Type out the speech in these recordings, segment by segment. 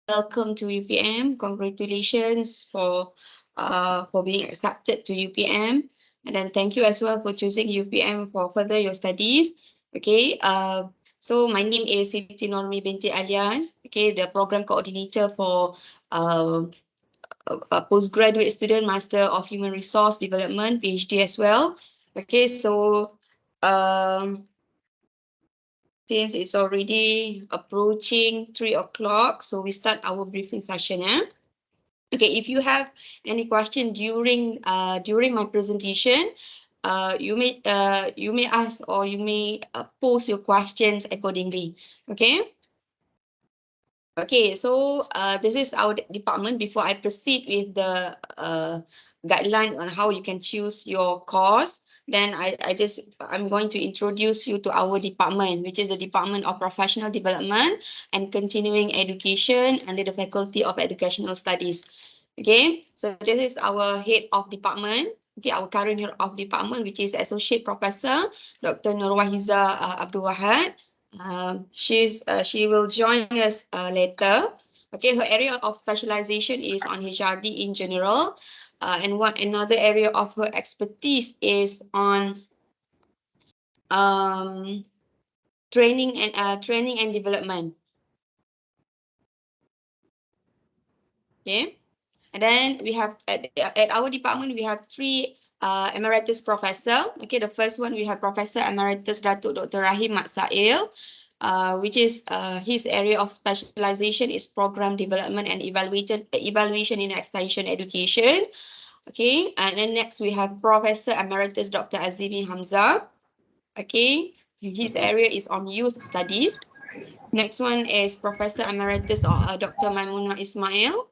welcome to UPM. Congratulations for being accepted to UPM. And then thank you as well for choosing UPM for further your studies. Okay. So my name is Siti Normi binti Alias. Okay, the program coordinator for uh, a postgraduate student, Master of Human Resource Development, PhD as well. Okay, so um, since it's already approaching 3 o'clock, so we start our briefing session. Okay, if you have any question during my presentation, you may ask or you may post your questions accordingly. Okay. Okay, so this is our department. Before I proceed with the guideline on how you can choose your course, then I'm going to introduce you to our department, which is the Department of Professional Development and Continuing Education under the Faculty of Educational Studies. Okay, so this is our head of department. Okay, our current head of department, which is Associate Professor Dr. Nurwahiza Abdul Wahad. She will join us later. Okay, her area of specialization is on HRD in general, and another area of her expertise is on um, training and development. Okay, and then we have at our department we have three emeritus professor. Okay, the first one we have Professor Emeritus Datuk Dr. Rahim Matsail. Which is his area of specialization is program development and evaluation in extension education. Okay, and then next we have Professor Emeritus Dr. Azimi Hamza. Okay, his area is on youth studies. Next one is Professor Emeritus Dr. Maimuna Ismail.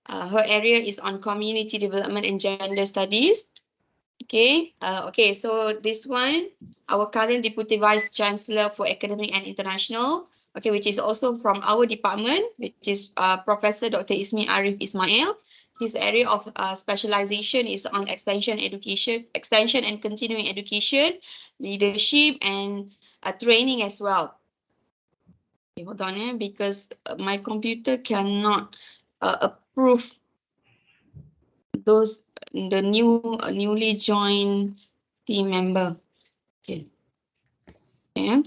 Her area is on community development and gender studies. Okay, so this one, our current Deputy Vice Chancellor for Academic and International, okay, which is also from our department, which is Professor Dr. Ismi Arif Ismail. His area of specialization is on extension education, extension and continuing education, leadership, and training as well. Okay, hold on, because my computer cannot approve those the newly joined team member. Okay. Okay.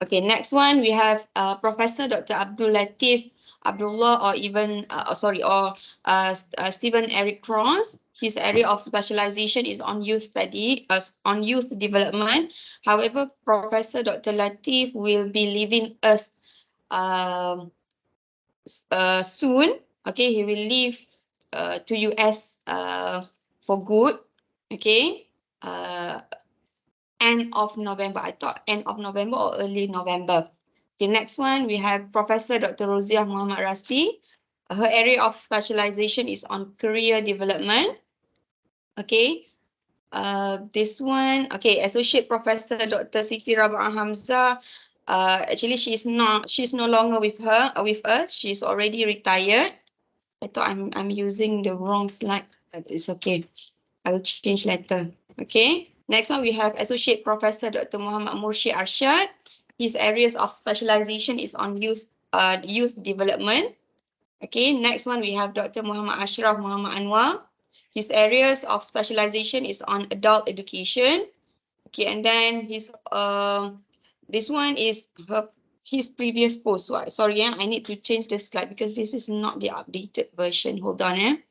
Okay. Next one we have Professor Dr. Abdul Latif Abdullah, or even Stephen Eric Cross. His area of specialization is on youth study, on youth development. However, Professor Dr. Latif will be leaving us um, soon. Okay, he will leave to US for good. Okay. End of November. I thought end of November or early November. Okay, next one we have Professor Dr. Roziah Muhammad Rasti. Her area of specialization is on career development. Okay. This one, okay, Associate Professor Dr. Siti Rabah Hamzah. Actually, she's no longer with us. She's already retired. I thought I'm using the wrong slide, but it's okay. I will change later. Okay. Next one we have Associate Professor Dr. Muhammad Murshid Arshad. His areas of specialization is on youth development. Okay. Next one we have Dr. Muhammad Ashraf Muhammad Anwar. His areas of specialization is on adult education. Okay, and then this one is his previous post. Sorry, I need to change the slide because this is not the updated version. Hold on,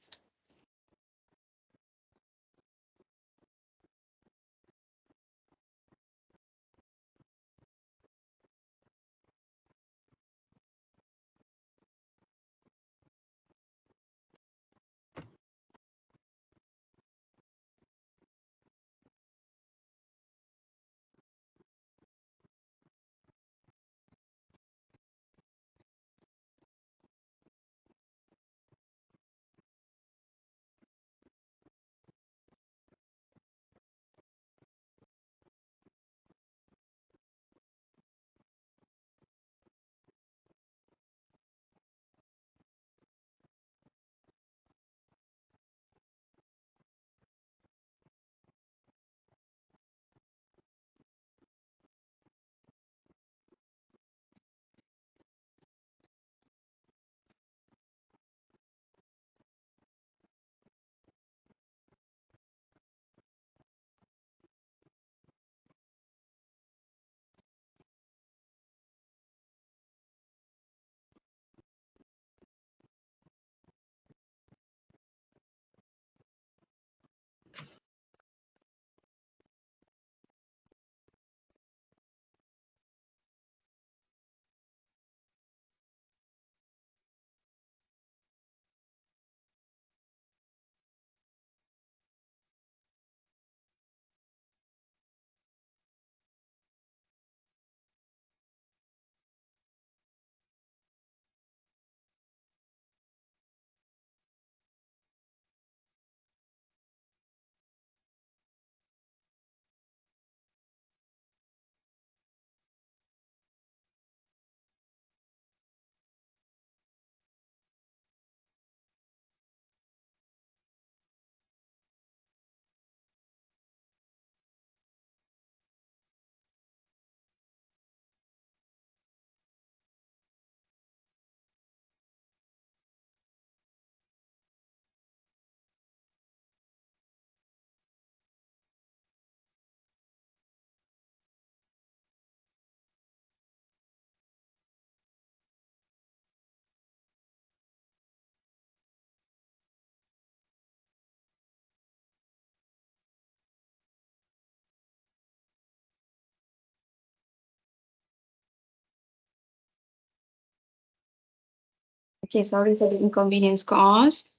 Okay, sorry for the inconvenience caused.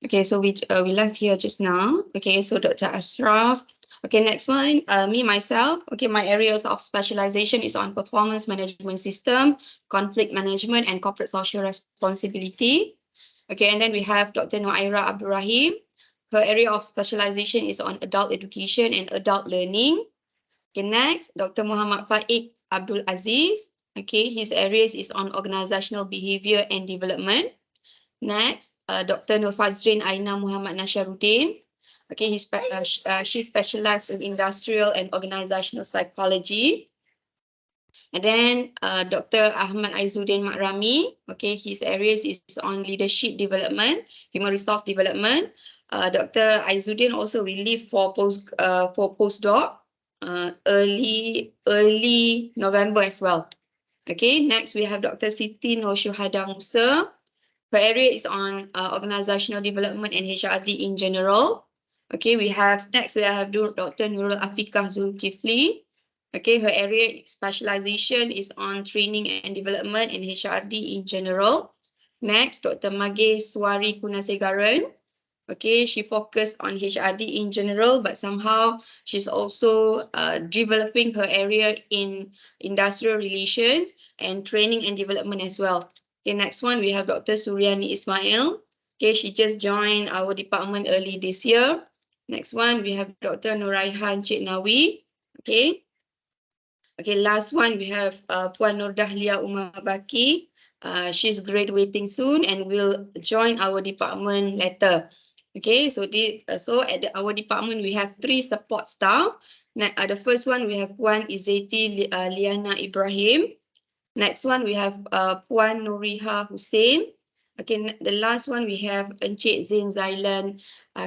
Okay, so we left here just now. Okay, so Dr. Ashraf. Okay, next one, me myself. Okay, my areas of specialization is on performance management system, conflict management, and corporate social responsibility. Okay, and then we have Dr. Noaira Abdul Rahim. Her area of specialization is on adult education and adult learning. Okay, next, Dr. Muhammad Faik Abdul Aziz. Okay, his areas is on organizational behavior and development. Next, Dr. Nur Fazrin Aina Muhammad Nasharuddin. Okay, she specialized in industrial and organizational psychology. And then Dr. Ahmad Aizuddin Makrami. Okay, his areas is on leadership development, human resource development. Dr. Aizuddin also relieved for postdoc early November as well. Okay, next we have Dr. Siti Nur Syuhada Musa. Her area is on organizational development and HRD in general. Okay, we have Dr. Nurul Afikah Zulkifli. Okay, her area specialization is on training and development and HRD in general. Next, Dr. Mageh Swari Kunasegaran. Okay, she focused on HRD in general, but somehow she's also developing her area in industrial relations and training and development as well. Okay, next one, we have Dr. Suryani Ismail. Okay, she just joined our department early this year. Next one, we have Dr. Nuraihan Cik Nawi. Okay. Okay, last one, we have Puan Nur Dahlia Umar Baki. She's graduating soon and will join our department later. Okay, so our department, we have 3 support staff. The first one, we have Puan Izeti Liana Ibrahim. Next one, we have Puan Nuriha Hussein. Okay, the last one, we have Encik Zain Zailan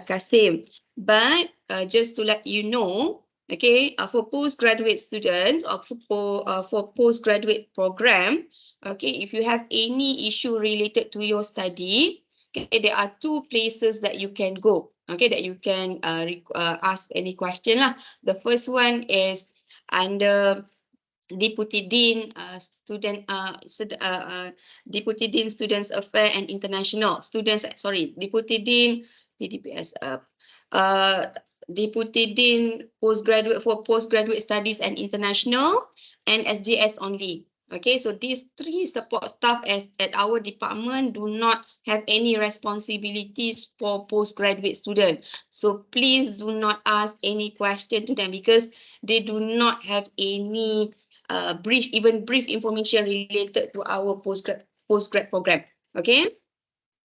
Kasim. But just to let you know, okay, for postgraduate students or for postgraduate program, okay, if you have any issue related to your study, okay, there are 2 places that you can go, okay, that you can ask any question lah. The first one is under Deputy Dean Deputy Dean Students Affairs and International Students, sorry, Deputy Dean DDPS, Deputy Dean Postgraduate Studies and International, and SJS only. Okay, so these 3 support staff at our department do not have any responsibilities for postgraduate students. So please do not ask any question to them because they do not have any brief information related to our postgrad program. Okay.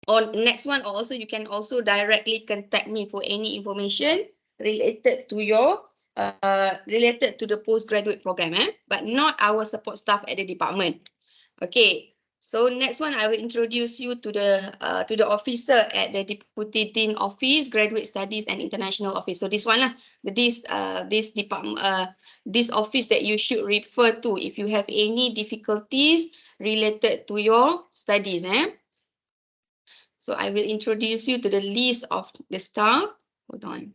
On next one, also you can also directly contact me for any information related to the postgraduate program, but not our support staff at the department. Okay. So next one, I will introduce you to the officer at the Deputy Dean Office, Graduate Studies and International Office. So this one lah, this department, this office that you should refer to if you have any difficulties related to your studies. So I will introduce you to the list of the staff. Hold on.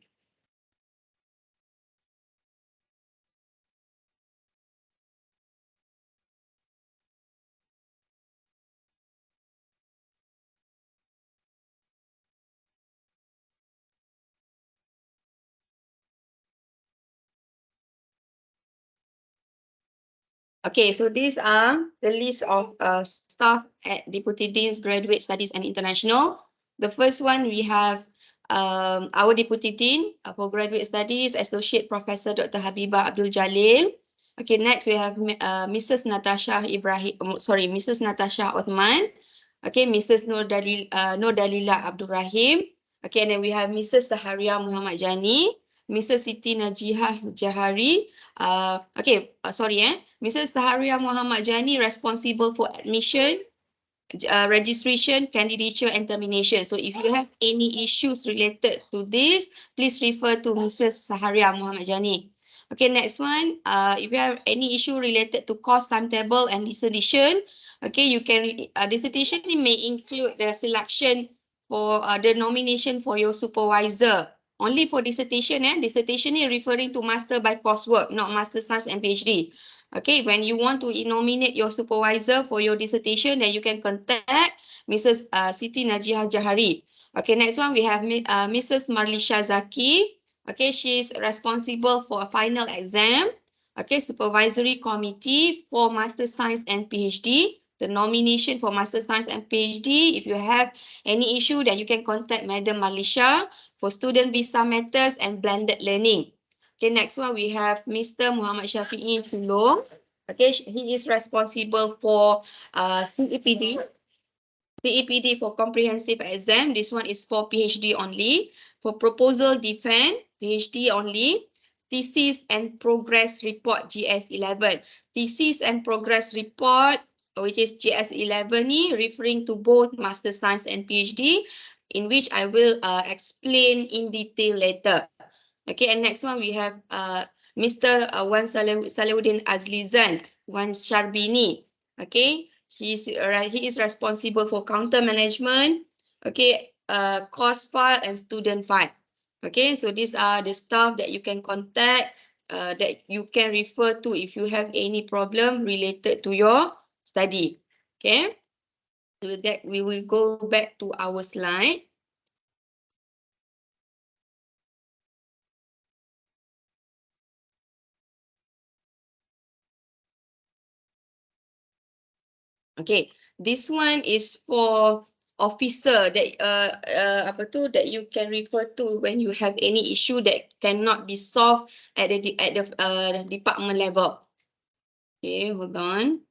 Okay, so these are the list of staff at Deputy Dean's Graduate Studies and International. The first one, we have our Deputy Dean for Graduate Studies, Associate Professor Dr. Habibah Abdul Jalil. Okay, next we have Mrs. Natasha Mrs. Natasha Othman. Okay, Mrs. Nur Dalila Abdul Rahim. Okay, and then we have Mrs. Saharia Muhammad Jani, Mrs. Siti Najihah Jahari. Mrs. Saharia Muhammad Jani responsible for admission, registration, candidature and termination. So if you have any issues related to this, please refer to Mrs. Saharia Muhammad Jani. Okay, next one, if you have any issue related to course timetable and dissertation, okay, you can, dissertation may include the selection for the nomination for your supervisor. Only for dissertation, dissertation is referring to master by coursework, not master science and PhD. Okay, when you want to nominate your supervisor for your dissertation, then you can contact Mrs. Siti Najihah Jahari. Okay, next one we have Mrs. Marlisha Zaki. Okay, she is responsible for a final exam. Okay, supervisory committee for Master Science and PhD. The nomination for Master Science and PhD. If you have any issue, then you can contact Madam Marlisha for student visa matters and blended learning. Okay, next one we have Mr. Muhammad Shafi'i Fulong. Okay, he is responsible for CEPD. CEPD for comprehensive exam. This one is for PhD only. For proposal defense, PhD only. Thesis and progress report, GS11. Thesis and progress report, which is GS11 ni, referring to both Master Science and PhD, in which I will explain in detail later. Okay, and next one we have Mr. Wan Salahuddin Azlizan, Wan Sharbini. Okay, he is responsible for counter management. Okay, course file and student file. Okay, so these are the staff that you can contact, that you can refer to if you have any problem related to your study. Okay, we will go back to our slide. Okay, this one is for officer that apa tu that you can refer to when you have any issue that cannot be solved at the department level. Okay, hold on.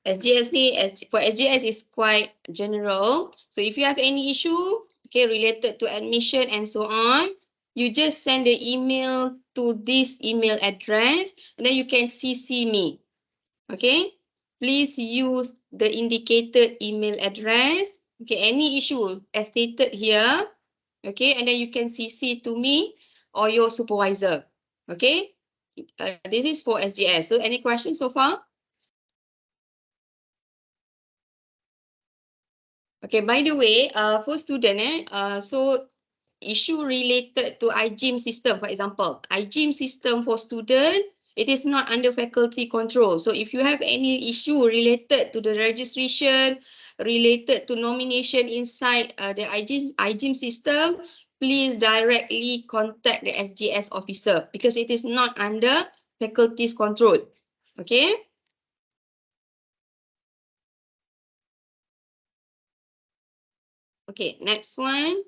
SGS ni, for SGS is quite general. So if you have any issue, okay, related to admission and so on, you just send the email to this email address, and then you can CC me. Okay, please use the indicated email address. Okay, any issue as stated here. Okay, and then you can CC to me or your supervisor. Okay, this is for SGS. So any questions so far? Okay, by the way, for student, so issue related to iGym system, for example, iGym system for student, it is not under faculty control. So if you have any issue related to the registration, related to nomination inside the iGym system, please directly contact the SGS officer because it is not under faculty's control. Okay. Okay, next one.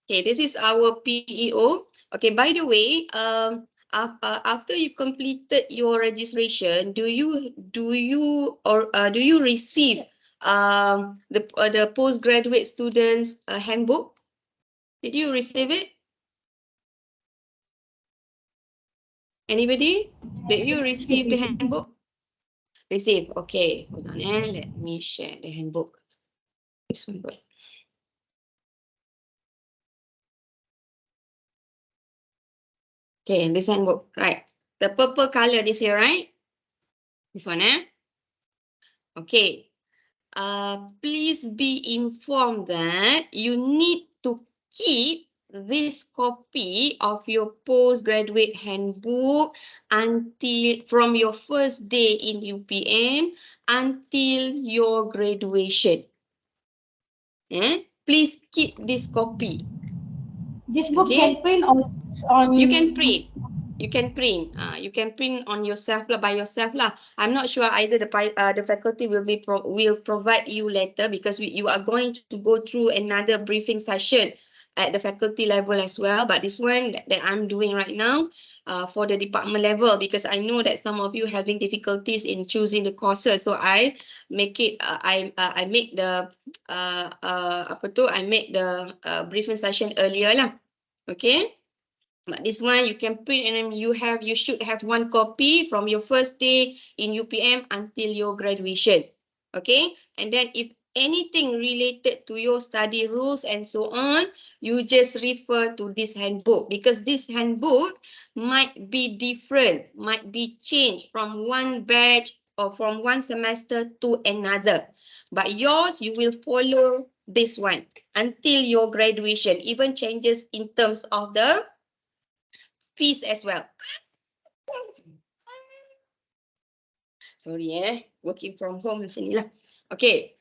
Okay, this is our PEO. Okay, by the way, after you completed your registration, do you receive the postgraduate students handbook? Did you receive it? Anybody? Did you receive the handbook? Receive. Okay, hold on. Let me share the handbook. This one. Okay, this handbook. Right. The purple color this here, right? This one, Okay. Please be informed that you need to keep this copy of your postgraduate handbook until from your first day in UPM until your graduation. Please keep this copy. This book can print on You can print. You can print. You can print on yourself lah, by yourself lah. I'm not sure either the faculty will provide you later because you are going to go through another briefing session at the faculty level as well. But this one that I'm doing right now for the department level because I know that some of you having difficulties in choosing the courses. So I make it. I make the I make the briefing session earlier lah. Okay. But this one you can print and then you should have one copy from your first day in UPM until your graduation. Okay, and then if anything related to your study rules and so on, you just refer to this handbook because this handbook might be different, might be changed from one batch or from one semester to another. But yours, you will follow this one until your graduation, even changes in terms of the fees as well. Sorry, working from home macam ni lah. Okay.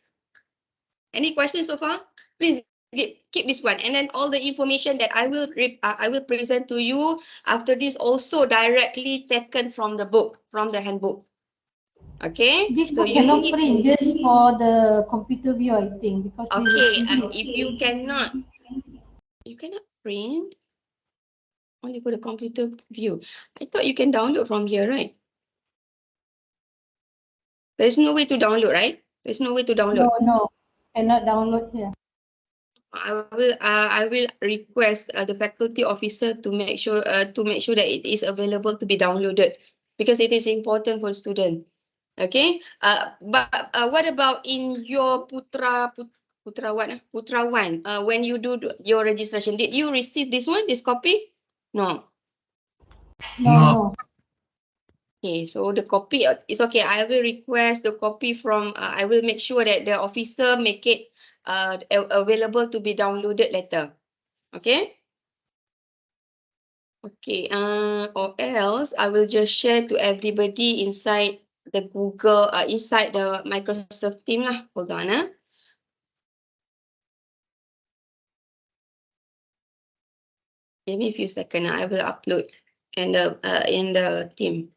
Any questions so far? Please keep this one. And then all the information that I will present to you after this also directly taken from the book, from the handbook. Okay. This So book you cannot need print just for the computer view, I think, because this is okay. PDF. If you cannot print only for the computer view. I thought you can download from here, right? There's no way to download, right? There's no way to download. No, cannot download here. I will request the faculty officer to make sure that it is available to be downloaded because it is important for student. Okay. But what about in your Putra what? Putra one. When you do your registration, did you receive this one? This copy? No. No. Okay, so the copy is okay. I will request the copy from. I will make sure that the officer make it available to be downloaded later. Okay. Okay. Or else I will just share to everybody inside the Google. Inside the Microsoft team lah. Hold on. Give me a few seconds. I will upload in the team.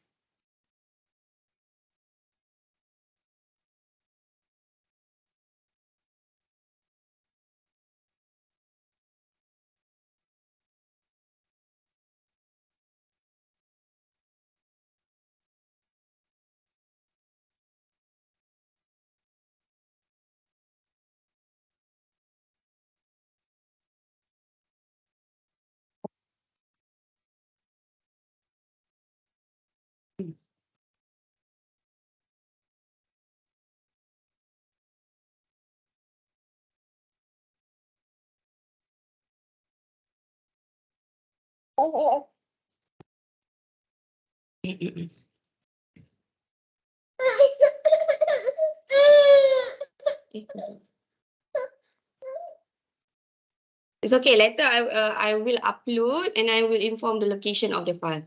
It's okay. Later, I will upload and I will inform the location of the file.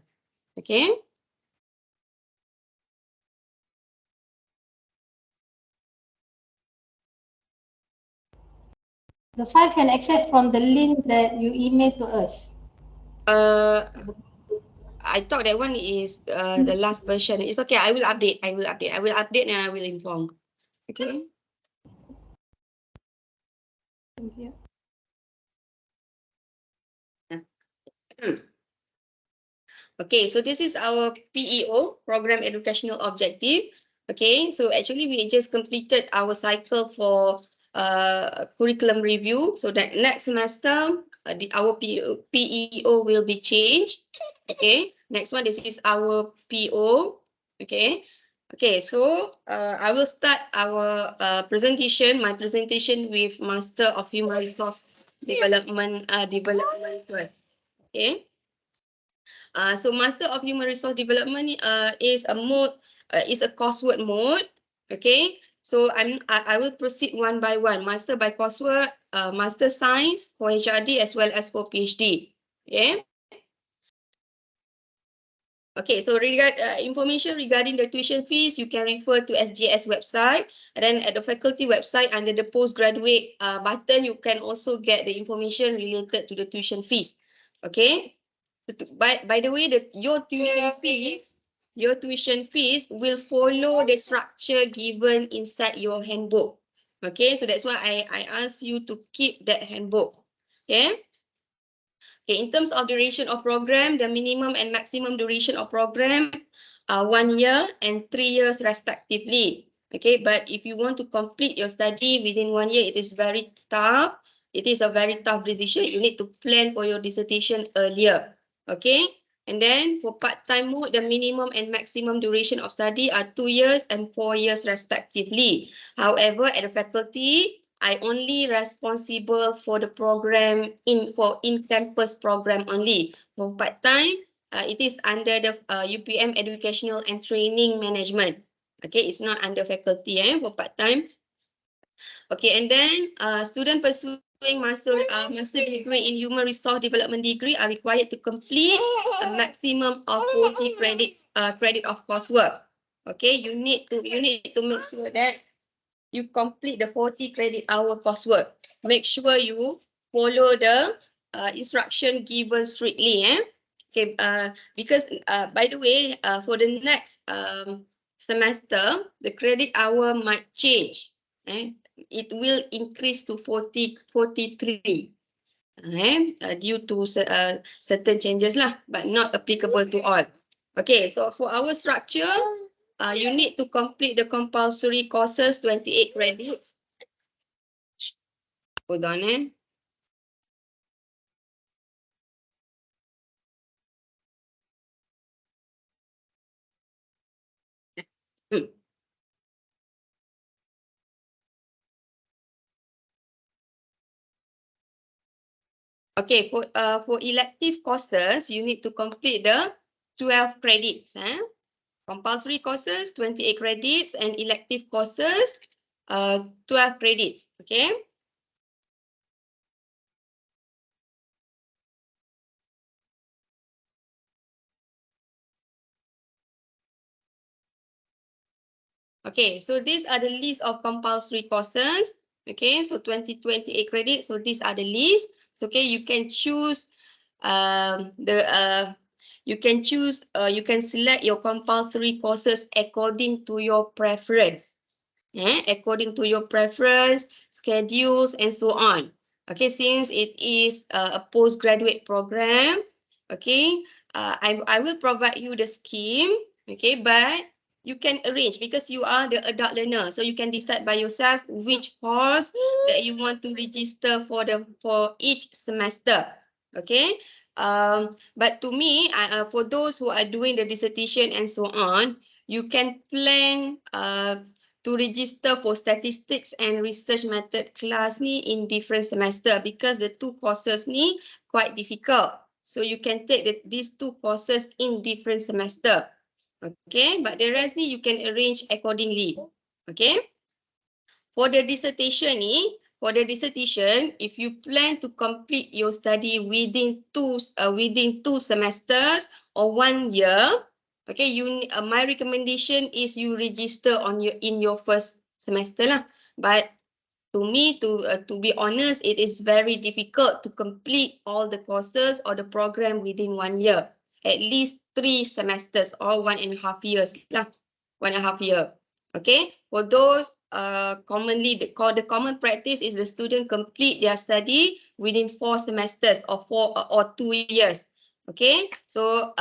Okay. The file can access from the link that you emailed to us. I thought that one is the last version. It's okay. I will update. I will update and I will inform. Okay. Thank you. Okay, so this is our PEO, Program Educational Objective. Okay, so actually we just completed our cycle for curriculum review. So that next semester, our PEO will be changed. Okay, next one, this is our PO. Okay, okay, so I will start our presentation, my presentation with Master of Human Resource Development first. Okay. So Master of Human Resource Development is a mode, is a coursework mode. Okay. So I will proceed one by one. Master by coursework, Master Science for HRD as well as for PhD. Okay. Okay, so information regarding the tuition fees, you can refer to SGS website. And then at the faculty website, under the postgraduate button, you can also get the information related to the tuition fees. Okay. By the way, your tuition fees will follow the structure given inside your handbook. Okay, so that's why I ask you to keep that handbook. Okay. Okay, in terms of duration of program, the minimum and maximum duration of program are 1 year and 3 years respectively. Okay, but if you want to complete your study within 1 year, it is very tough. It is a very tough decision. You need to plan for your dissertation earlier. Okay, and then for part-time mode, the minimum and maximum duration of study are 2 years and 4 years respectively. However, at the faculty, I only responsible for the program in-campus program only. For part-time, it is under the UPM Educational and Training Management. Okay, it's not under faculty for part-time. Okay, and then student pursuing master degree in human resource development degree are required to complete a maximum of 40 credit of coursework. Okay, you need to make sure that you complete the 40 credit hour coursework. Make sure you follow the instruction given strictly. Okay, because by the way, for the next semester, the credit hour might change. It will increase to 43 due to certain changes lah, but not applicable to all. Okay, so for our structure, you need to complete the compulsory courses, 28 credits. Hold on. Hmm. Okay, for elective courses, you need to complete the 12 credits. Compulsory courses, 28 credits, and elective courses, 12 credits. Okay. Okay, so these are the list of compulsory courses. Okay, so 28 credits. So these are the list. So, okay, you can choose you can select your compulsory courses according to your preference. According to your preference, schedules, and so on. Okay, since it is a postgraduate program, okay, I will provide you the scheme, okay, but you can arrange because you are the adult learner, so you can decide by yourself which course that you want to register for each semester, okay. But to me, for those who are doing the dissertation and so on, you can plan to register for statistics and research method class ni in different semester because the two courses ni quite difficult. So you can take these two courses in different semester. Okay, but the rest ni you can arrange accordingly. Okay. For the dissertation, if you plan to complete your study within two semesters or 1 year, okay, my recommendation is you register in your first semester lah. But to me, to be honest, it is very difficult to complete all the courses or the program within 1 year. At least 3 semesters or 1.5 years lah. 1.5 year. Okay, for those commonly the common practice is the student complete their study within 4 semesters or 2 years. Okay, so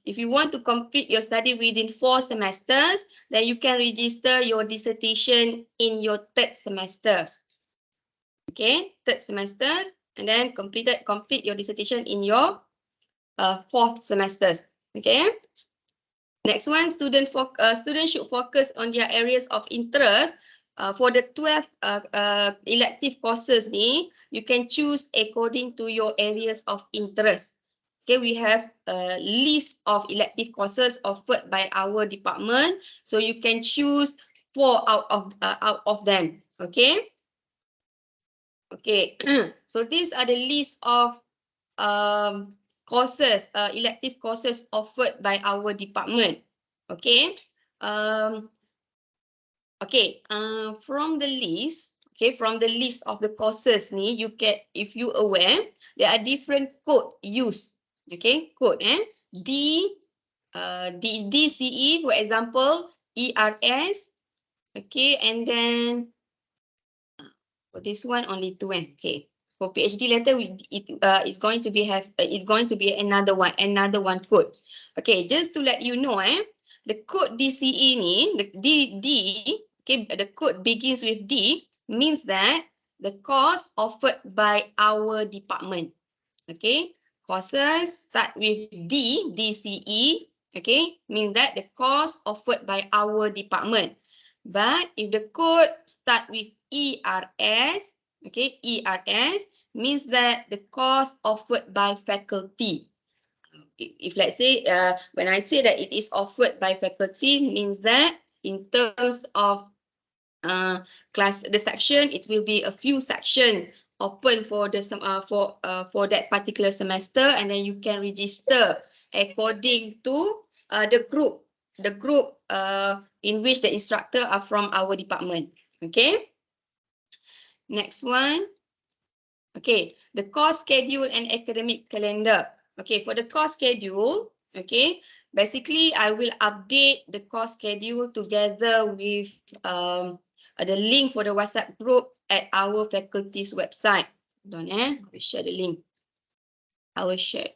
if you want to complete your study within 4 semesters, then you can register your dissertation in your third semester. Okay, third semester, and then complete your dissertation in your fourth semesters. Okay. Next one, students should focus on their areas of interest. For the 12 elective courses ni, you can choose according to your areas of interest. Okay, we have a list of elective courses offered by our department, so you can choose 4 out of them. Okay. Okay, so these are the list of courses, elective courses offered by our department. Okay. Okay. From the list, of the courses ni, you get, if you aware, there are different code used. Okay, code DCE, for example, ERS. Okay, and then for this one only 2. Okay. For PhD letter, it's going to be another one code. Okay, just to let you know, the code DCE ni, the D, okay, the code begins with D, means that the course offered by our department. Okay, courses start with DCE, okay, means that the course offered by our department. But if the code start with ERS, okay, ERS means that the course offered by faculty. If let's say, when I say that it is offered by faculty, means that in terms of class, the section, it will be a few section open for the for that particular semester, and then you can register according to the group in which the instructor are from our department. Okay, next one. Okay, the course schedule and academic calendar. Okay, for the course schedule, okay, basically I will update the course schedule together with the link for the WhatsApp group at our faculty's website. Hold on, I will share the link. I will share.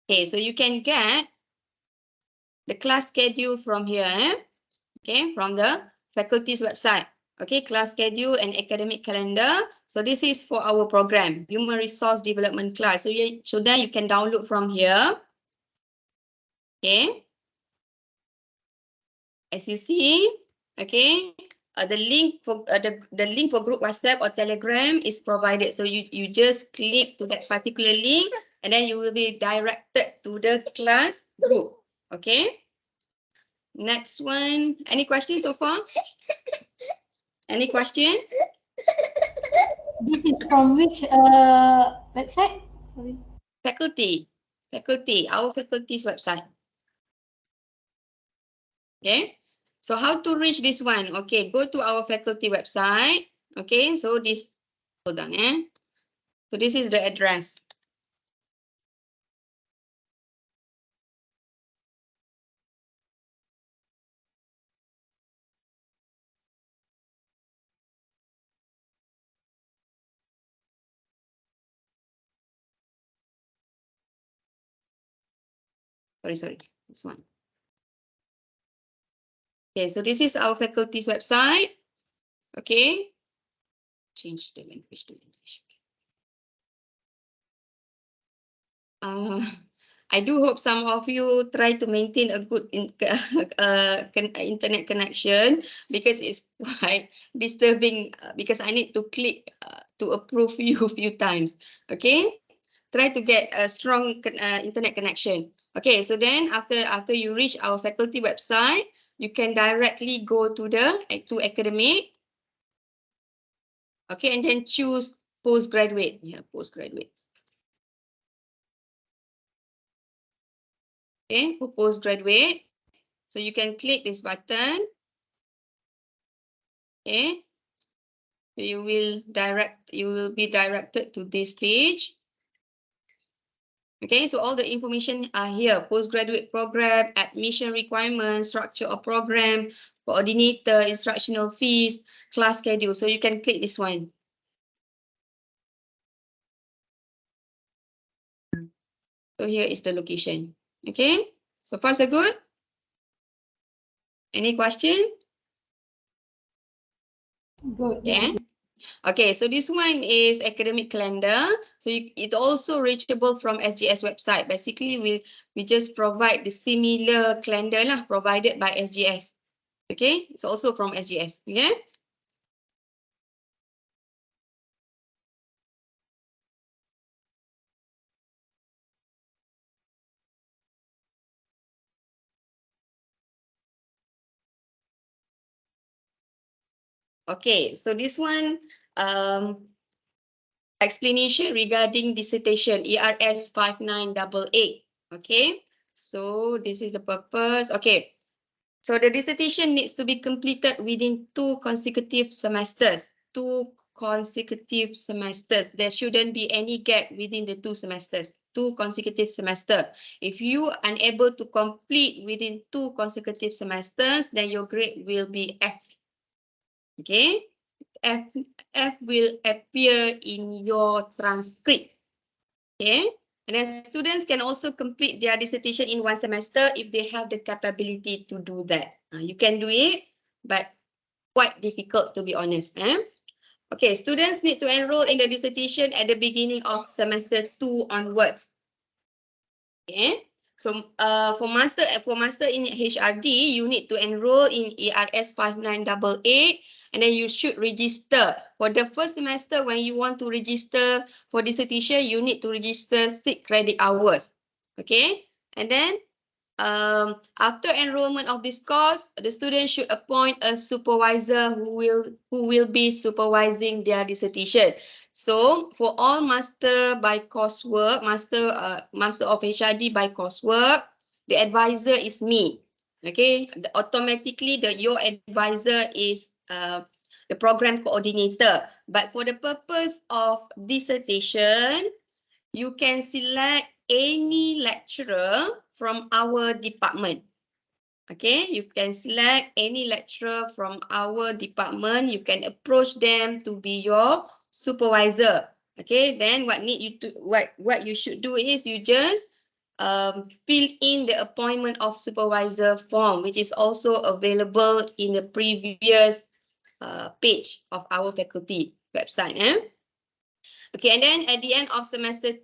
Okay, so you can get the class schedule from here, okay, from the faculty's website. Okay, class schedule and academic calendar. So this is for our program, Human Resource Development class. So then you can download from here. Okay. As you see, okay, the link for the link for group WhatsApp or Telegram is provided. So you just click to that particular link, and then you will be directed to the class group. Okay. Next one. Any questions so far? Any question? This is from which website? Sorry. Faculty, our faculty's website. Okay, so how to reach this one? Okay, go to our faculty website. Okay, so this, hold on, so this is the address. Sorry, this one. Okay, so this is our faculty's website. Okay, change the language to English. I do hope some of you try to maintain a good internet connection, because it's quite disturbing, because I need to click to approve you a few times. Okay, try to get a strong internet connection. Okay, so then after you reach our faculty website, you can directly go to the academic. Okay, and then choose postgraduate. Yeah, postgraduate. Okay, for postgraduate. So you can click this button. Okay. So you will be directed to this page. Okay, so all the information are here. Postgraduate program, admission requirements, structure of program, coordinator, instructional fees, class schedule. So you can click this one. So here is the location. Okay, so far so good. Any question? Good. Yeah. Okay, so this one is academic calendar. So it also reachable from SGS website. Basically, we just provide the similar calendar lah, provided by SGS. Okay, it's also from SGS. Yeah. Okay, so this one, explanation regarding dissertation, ERS 5988. Okay, so this is the purpose. Okay, so the dissertation needs to be completed within 2 consecutive semesters. 2 consecutive semesters. There shouldn't be any gap within the 2 semesters. 2 consecutive semesters. If you are unable to complete within 2 consecutive semesters, then your grade will be F. Okay, F will appear in your transcript. Okay, and then students can also complete their dissertation in 1 semester if they have the capability to do that. You can do it, but quite difficult, to be honest. Okay, students need to enroll in the dissertation at the beginning of semester 2 onwards. Okay, So for master in HRD, you need to enroll in ERS 5988, and then you should register. For the first semester, when you want to register for dissertation, you need to register 6 credit hours. Okay, and then after enrollment of this course, the student should appoint a supervisor who will be supervising their dissertation. So for all master by coursework, master of HRD by coursework, the advisor is me. Okay, automatically your advisor is the program coordinator. But for the purpose of dissertation, you can select any lecturer from our department. Okay, you can select any lecturer from our department. You can approach them to be your supervisor. Okay, then what you should do is you just fill in the appointment of supervisor form, which is also available in the previous page of our faculty website. Okay, and then at the end of semester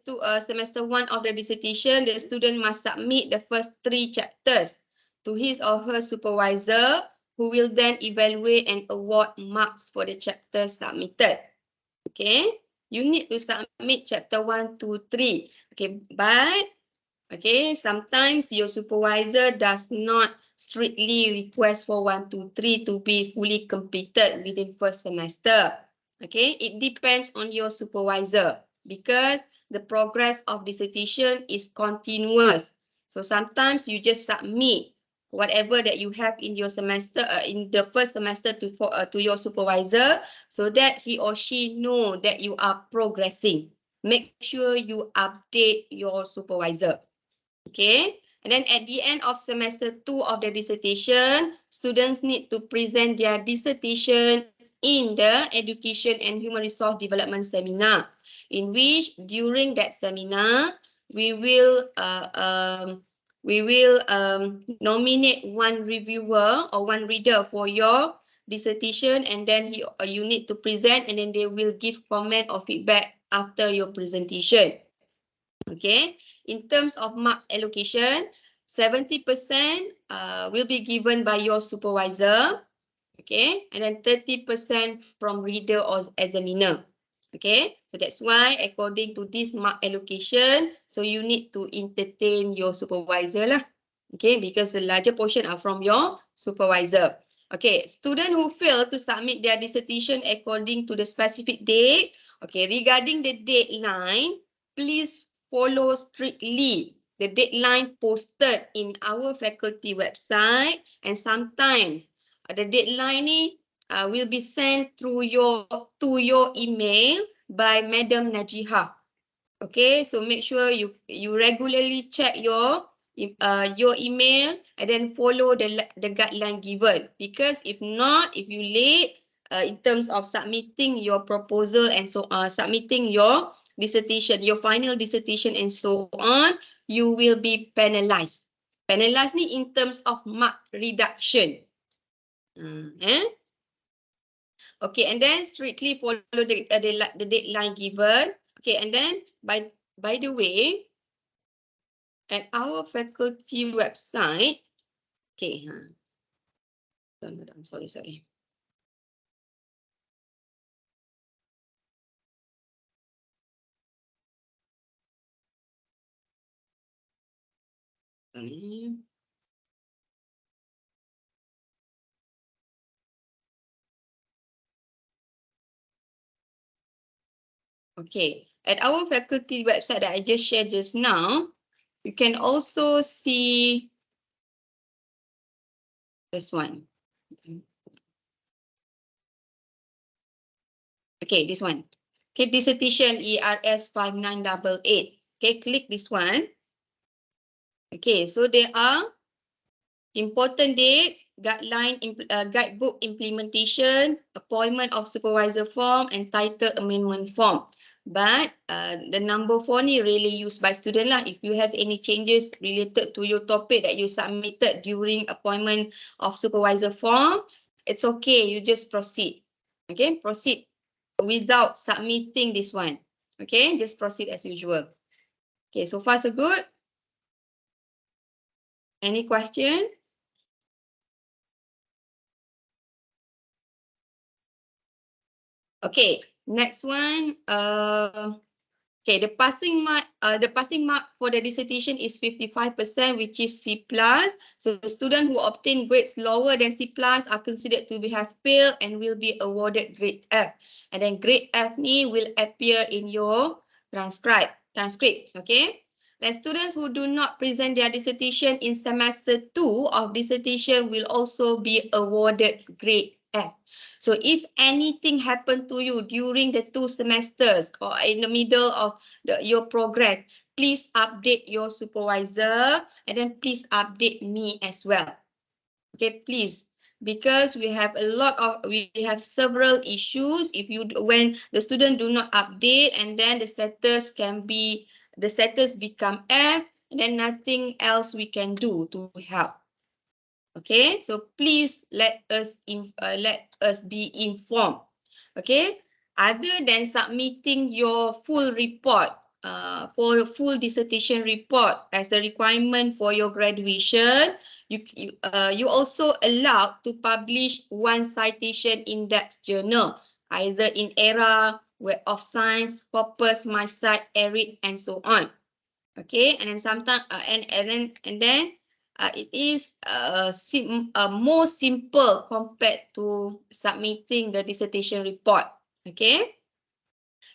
1 of the dissertation, the student must submit the first 3 chapters to his or her supervisor, who will then evaluate and award marks for the chapters submitted. Okay, you need to submit chapter 1, 2, 3. Okay, but sometimes your supervisor does not strictly request for 1, 2, 3 to be fully completed within first semester. Okay, it depends on your supervisor because the progress of dissertation is continuous. So sometimes you just submit whatever that you have in your semester, in the first semester to your supervisor, so that he or she know that you are progressing. Make sure you update your supervisor. Okay, and then at the end of semester 2 of the dissertation, students need to present their dissertation in the Education and Human Resource Development Seminar, in which during that seminar, we will nominate one reviewer or one reader for your dissertation, and then you need to present, and then they will give comment or feedback after your presentation. Okay, in terms of marks allocation, 70% will be given by your supervisor. Okay, and then 30% from reader or examiner. Okay, so that's why according to this mark allocation, so you need to entertain your supervisor lah. Okay, because the larger portion are from your supervisor. Okay, student who fail to submit their dissertation according to the specific date. Okay, regarding the deadline, please follow strictly the deadline posted in our faculty website, and sometimes the deadline ni will be sent through to your email by Madam Najiha. Okay, so make sure you regularly check your email and then follow the guideline given. Because if not, if you late in terms of submitting your proposal and so submitting your dissertation, your final dissertation and so on, you will be penalized. Penalized ni in terms of mark reduction. Okay, and then strictly follow the deadline given. Okay, and then by the way, at our faculty website, okay, sorry. Okay, at our faculty website that I just shared just now, you can also see this one. Okay, this one. Okay, dissertation ERS 5988. Okay, click this one. Okay, so there are important dates, guidebook implementation, appointment of supervisor form, and title amendment form. But the number 4 ni really used by student lah. If you have any changes related to your topic that you submitted during appointment of supervisor form, it's okay. You just proceed. Okay, proceed without submitting this one. Okay, just proceed as usual. Okay, so far so good. Any question? Okay, next one. Okay, the passing mark for the dissertation is 55%, which is C+. So the student who obtain grades lower than C+ are considered to have failed and will be awarded grade F. And then grade F ni will appear in your transcript. Okay. Then students who do not present their dissertation in semester 2 of dissertation will also be awarded grade F. So if anything happened to you during the 2 semesters or in the middle of your progress, please update your supervisor and then please update me as well. Okay, please. Because we have several issues. If you when the student do not update and then the status become F and then nothing else we can do to help. Okay, so please let us be informed. Okay, other than submitting your full report for a full dissertation report as the requirement for your graduation, you also allowed to publish one citation index journal, either in ERA, Web of Science, Scopus, MySite, ERIC, and so on. Okay, and then sometimes and then it is more simple compared to submitting the dissertation report. Okay,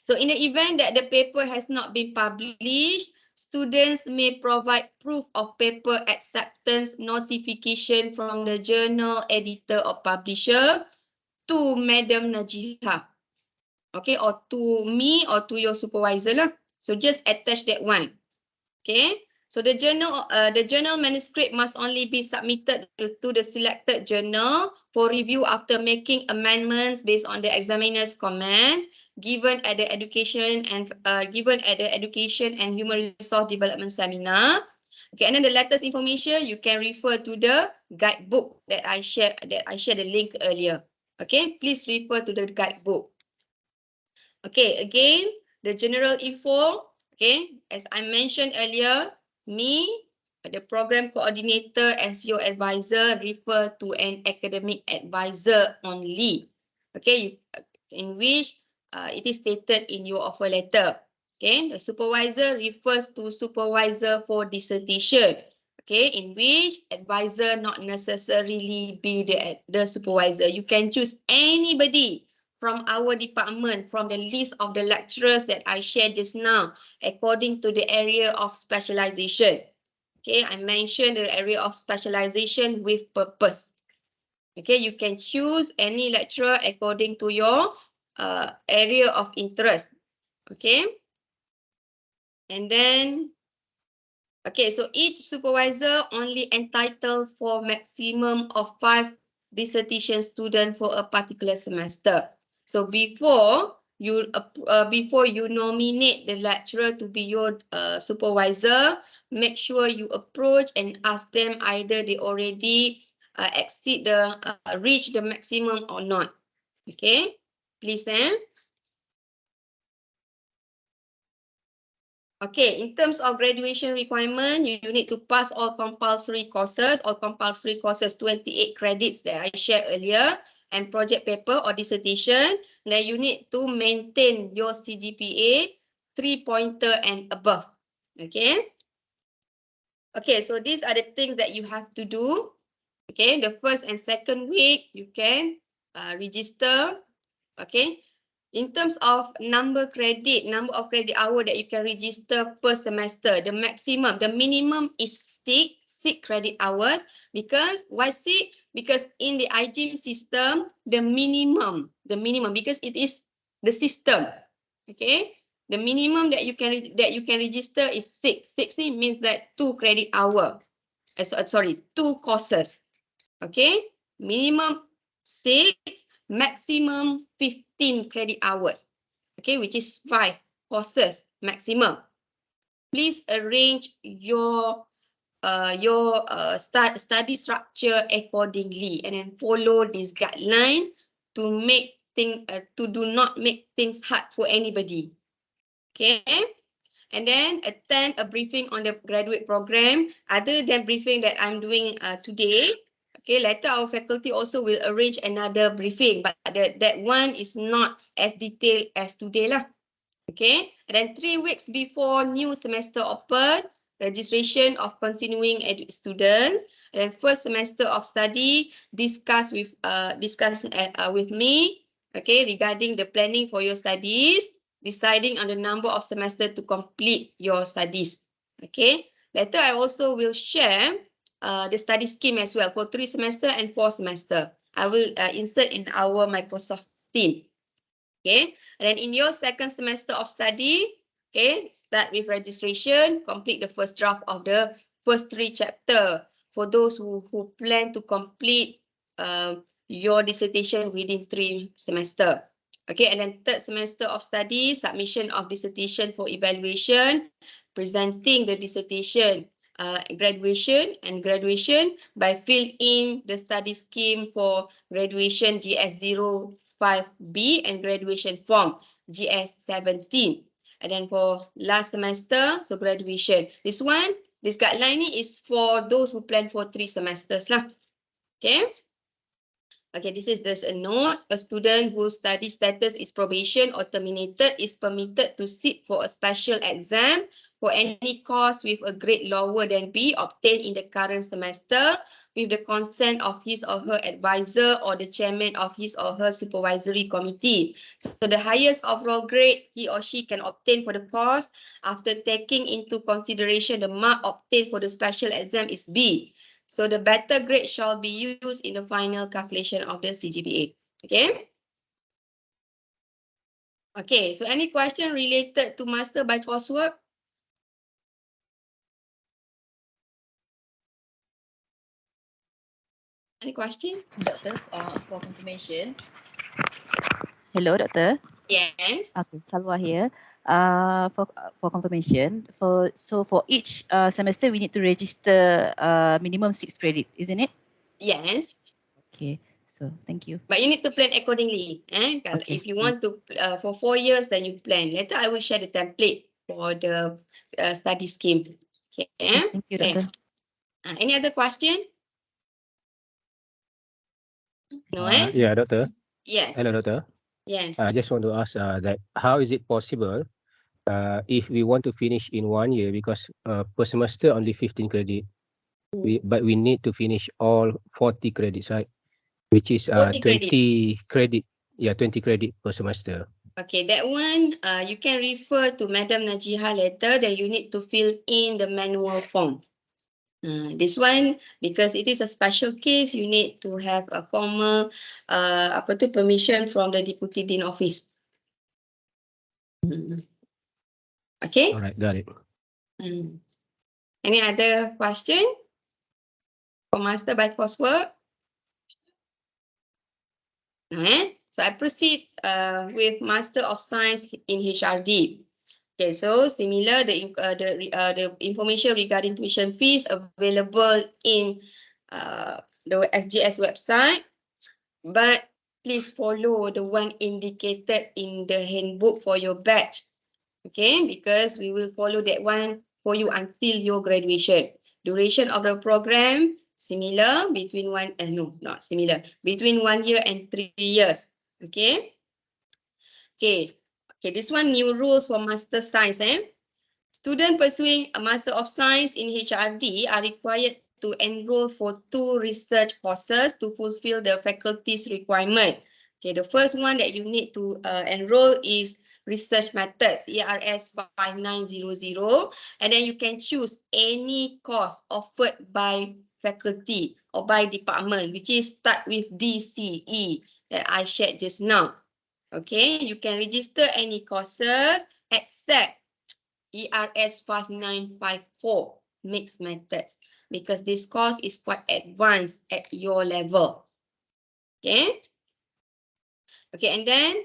so in the event that the paper has not been published, students may provide proof of paper acceptance notification from the journal editor or publisher to Madam Najihah. Okay, or to me or to your supervisor lah. So just attach that one. Okay, so the journal manuscript must only be submitted to the selected journal for review after making amendments based on the examiner's comments given at the education and human resource development seminar. Okay, and then the latest information you can refer to the guidebook that I shared the link earlier. Okay, please refer to the guidebook. Okay, again, the general info. Okay, as I mentioned earlier, me, the program coordinator and CEO advisor refer to an academic advisor only. Okay, in which it is stated in your offer letter. Okay, the supervisor refers to supervisor for dissertation. Okay, in which advisor not necessarily be the supervisor. You can choose anybody from our department, from the list of the lecturers that I shared just now, according to the area of specialization. Okay, I mentioned the area of specialization with purpose. Okay, you can choose any lecturer according to your area of interest. Okay, and then, okay, so each supervisor only entitled for maximum of 5 dissertation students for a particular semester. So before you nominate the lecturer to be your supervisor, make sure you approach and ask them either they already reach the maximum or not. Okay, please. Okay, in terms of graduation requirement, you need to pass all compulsory courses, 28 credits that I shared earlier, and project paper or dissertation. Then you need to maintain your CGPA 3-pointer and above. Okay. Okay, so these are the things that you have to do. Okay, the first and second week, you can register. Okay. In terms of number of credit hour that you can register per semester, the minimum is 6 credit hours. Because why 6? Because in the IGIM system, the minimum, because it is the system. Okay, the minimum that you can register is 6. 6 means that 2 credit hour. 2 courses. Okay, minimum 6, maximum 15 credit hours. Okay, which is 5 courses maximum. Please arrange your study structure accordingly and then follow this guideline to do not make things hard for anybody. Okay. and then attend a briefing on the graduate program other than briefing that I'm doing today. Okay, later our faculty also will arrange another briefing, but that one is not as detailed as today lah. Okay, and then 3 weeks before new semester open, registration of continuing students, and then first semester of study discuss with me, okay, regarding the planning for your studies, deciding on the number of semester to complete your studies. Okay, later I also will share the study scheme as well for 3 semester and 4 semester. I will insert in our Microsoft team. Okay, and then in your second semester of study, okay, start with registration, complete the first draft of the first 3 chapter for those who plan to complete your dissertation within 3 semester. Okay, and then third semester of study, submission of dissertation for evaluation, presenting the dissertation, graduation by fill in the study scheme for graduation GS05B and graduation form GS17. And then for last semester, so graduation. This guideline is for those who plan for 3 semesters lah. Okay. Okay, there's a note. A student whose study status is probation or terminated is permitted to sit for a special exam for any course with a grade lower than B obtained in the current semester with the consent of his or her advisor or the chairman of his or her supervisory committee. So the highest overall grade he or she can obtain for the course after taking into consideration the mark obtained for the special exam is B. So the better grade shall be used in the final calculation of the CGPA. Okay. Okay, so any question related to master by coursework? Any question? Doctor, for confirmation. Hello, Doctor. Yes. Okay, Salwa here. For confirmation, for each semester we need to register minimum 6 credit, isn't it? Yes. Okay, so thank you. But you need to plan accordingly. Okay. If you want to for 4 years, then you plan. Later, I will share the template for the study scheme. Okay. Thank you, Doctor. Any other question? No, Yeah, Doctor. Yes. Hello, Doctor. Yes. I just want to ask that how is it possible if we want to finish in 1 year, because per semester only 15 credit, but we need to finish all 40 credits, right? Which is 20 credit. Yeah, 20 credit per semester. Okay, that one you can refer to Madam Najiha later. Then you need to fill in the manual form. This one, because it is a special case, you need to have a formal permission from the Deputy Dean Office. Okay. All right, got it. Any other question for master by coursework? No, So I proceed with Master of Science in HRD. Okay, so similar, the information regarding tuition fees available in the SGS website, but please follow the one indicated in the handbook for your batch. Okay, because we will follow that one for you until your graduation. Duration of the program similar between not similar, between 1 year and 3 years. Okay. Okay, this one new rules for Master Science. Students pursuing a Master of Science in HRD are required to enroll for 2 research courses to fulfill the faculty's requirement. Okay, the first one that you need to enroll is Research Methods, ERS 5900, and then you can choose any course offered by faculty or by department, which is start with DCE that I shared just now. Okay, you can register any courses except ERS 5954 mixed methods because this course is quite advanced at your level. Okay. Okay, and then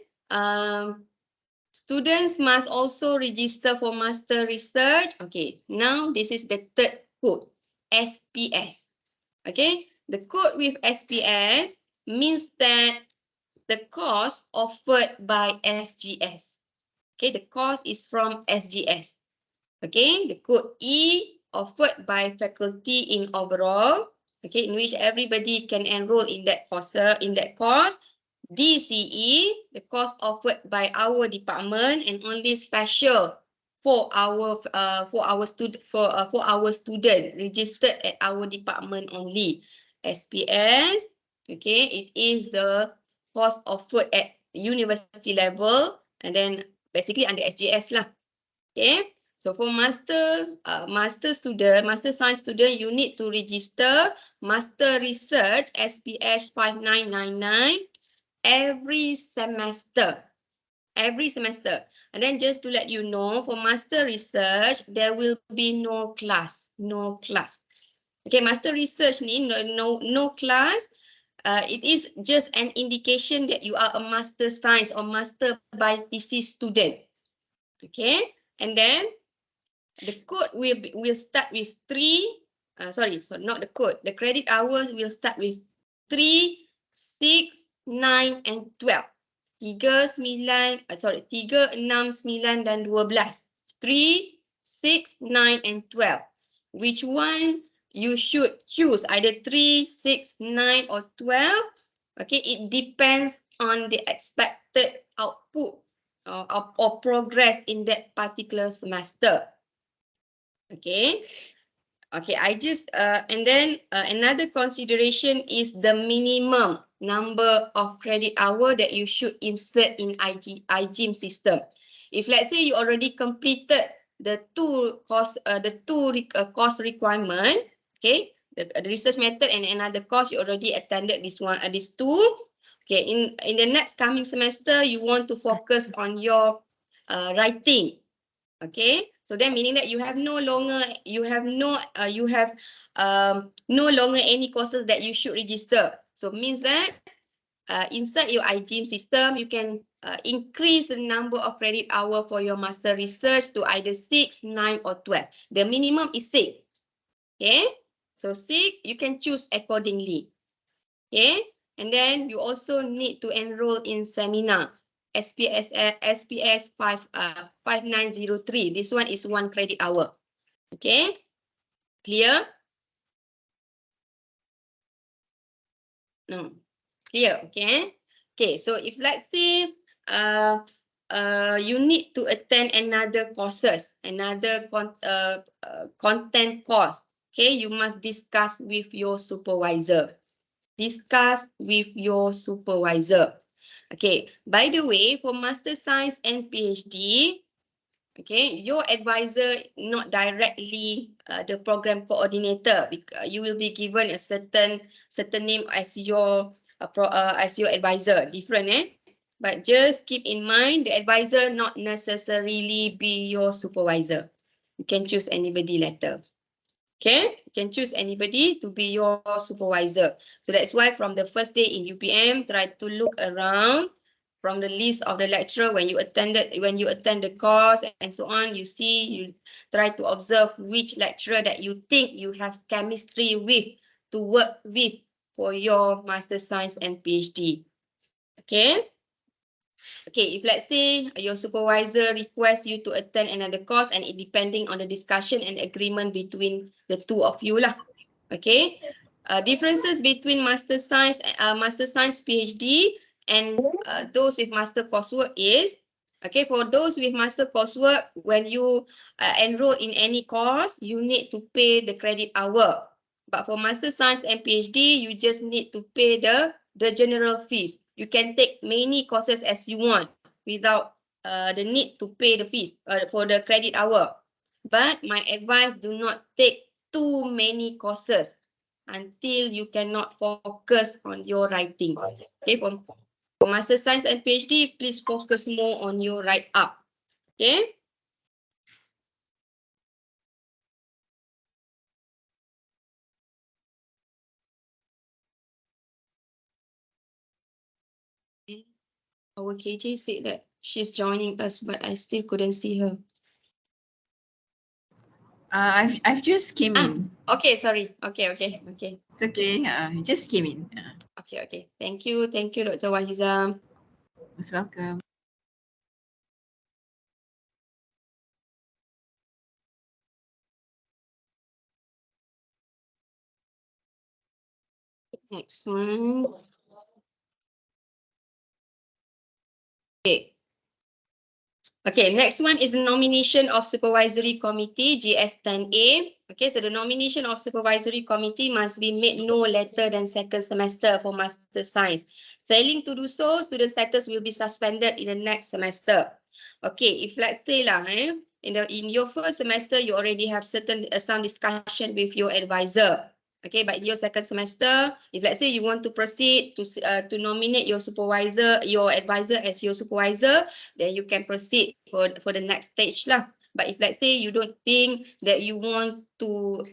students must also register for master research. Okay, now this is the third code, SPS. Okay, the code with SPS means that the course offered by SGS. Okay, the course is from SGS. Okay, the code E offered by faculty in overall, okay, in which everybody can enroll in that course. DCE, the course offered by our department and only special for our student registered at our department only. SPS, okay, it is the course offered at university level and then basically under SJS lah. Okay, so for master science student, you need to register master research SPS 5999 every semester. And then just to let you know, for master research, there will be no class. Okay, master research ni no class. It is just an indication that you are a master science or master by thesis student. Okay, and then the code will start with 3. So not the code. The credit hours will start with 3, 6, 9 and 12. 3, 6, 9 dan 12. 3, 6, 9 and 12. Which one you should choose? Either 3, 6, 9 or 12. Okay, it depends on the expected output or progress in that particular semester. Okay. Okay, I just and then another consideration is the minimum number of credit hour that you should insert in IGIM system. If let's say you already completed the course requirement, okay, the research method and another course you already attended these two. Okay, in the next coming semester you want to focus on your writing. Okay, so then meaning that you have no longer any courses that you should register. So means that inside your IGIM system, you can increase the number of credit hour for your master research to either 6, 9 or 12. The minimum is 6. Okay, so 6 you can choose accordingly. Okay, and then you also need to enroll in seminar. SPS 5903. This one is 1 credit hour. Okay, clear? No, clear. Okay. Okay, so if let's say you need to attend another courses, another content course. Okay, you must discuss with your supervisor. Okay, by the way, for Master Science and PhD, okay, your advisor not directly the program coordinator. You will be given a certain name as your advisor, different But just keep in mind the advisor not necessarily be your supervisor. You can choose anybody later. Okay, you can choose anybody to be your supervisor. So that's why from the first day in UPM, try to look around from the list of the lecturer when you attend the course and so on. You try to observe which lecturer that you think you have chemistry with to work with for your Master Science and PhD. Okay. Okay, if let's say your supervisor requests you to attend another course and it depending on the discussion and agreement between the two of you lah. Okay, differences between Master Science PhD and those with Master coursework is, okay, for those with Master coursework, when you enroll in any course, you need to pay the credit hour. But for Master Science and PhD, you just need to pay the general fees. You can take many courses as you want without the need to pay the fees for the credit hour. But my advice, do not take too many courses until you cannot focus on your writing. Okay, for Master Science and PhD, please focus more on your write up. Okay. Our KJ said that she's joining us, but I still couldn't see her. I've just came in. Okay, sorry. Okay. It's okay. Just came in. Okay. Thank you, Dr. Wahiza. Most welcome. Next one. Okay. Okay, next one is nomination of supervisory committee, GS10A. Okay, so the nomination of supervisory committee must be made no later than second semester for master science. Failing to do so, student status will be suspended in the next semester. Okay, if let's say lah, in your first semester, you already have certain some discussion with your advisor. Okay, but in your second semester, if let's say you want to proceed to nominate your supervisor, your advisor as your supervisor, then you can proceed for the next stage lah. But if let's say you don't think that you want to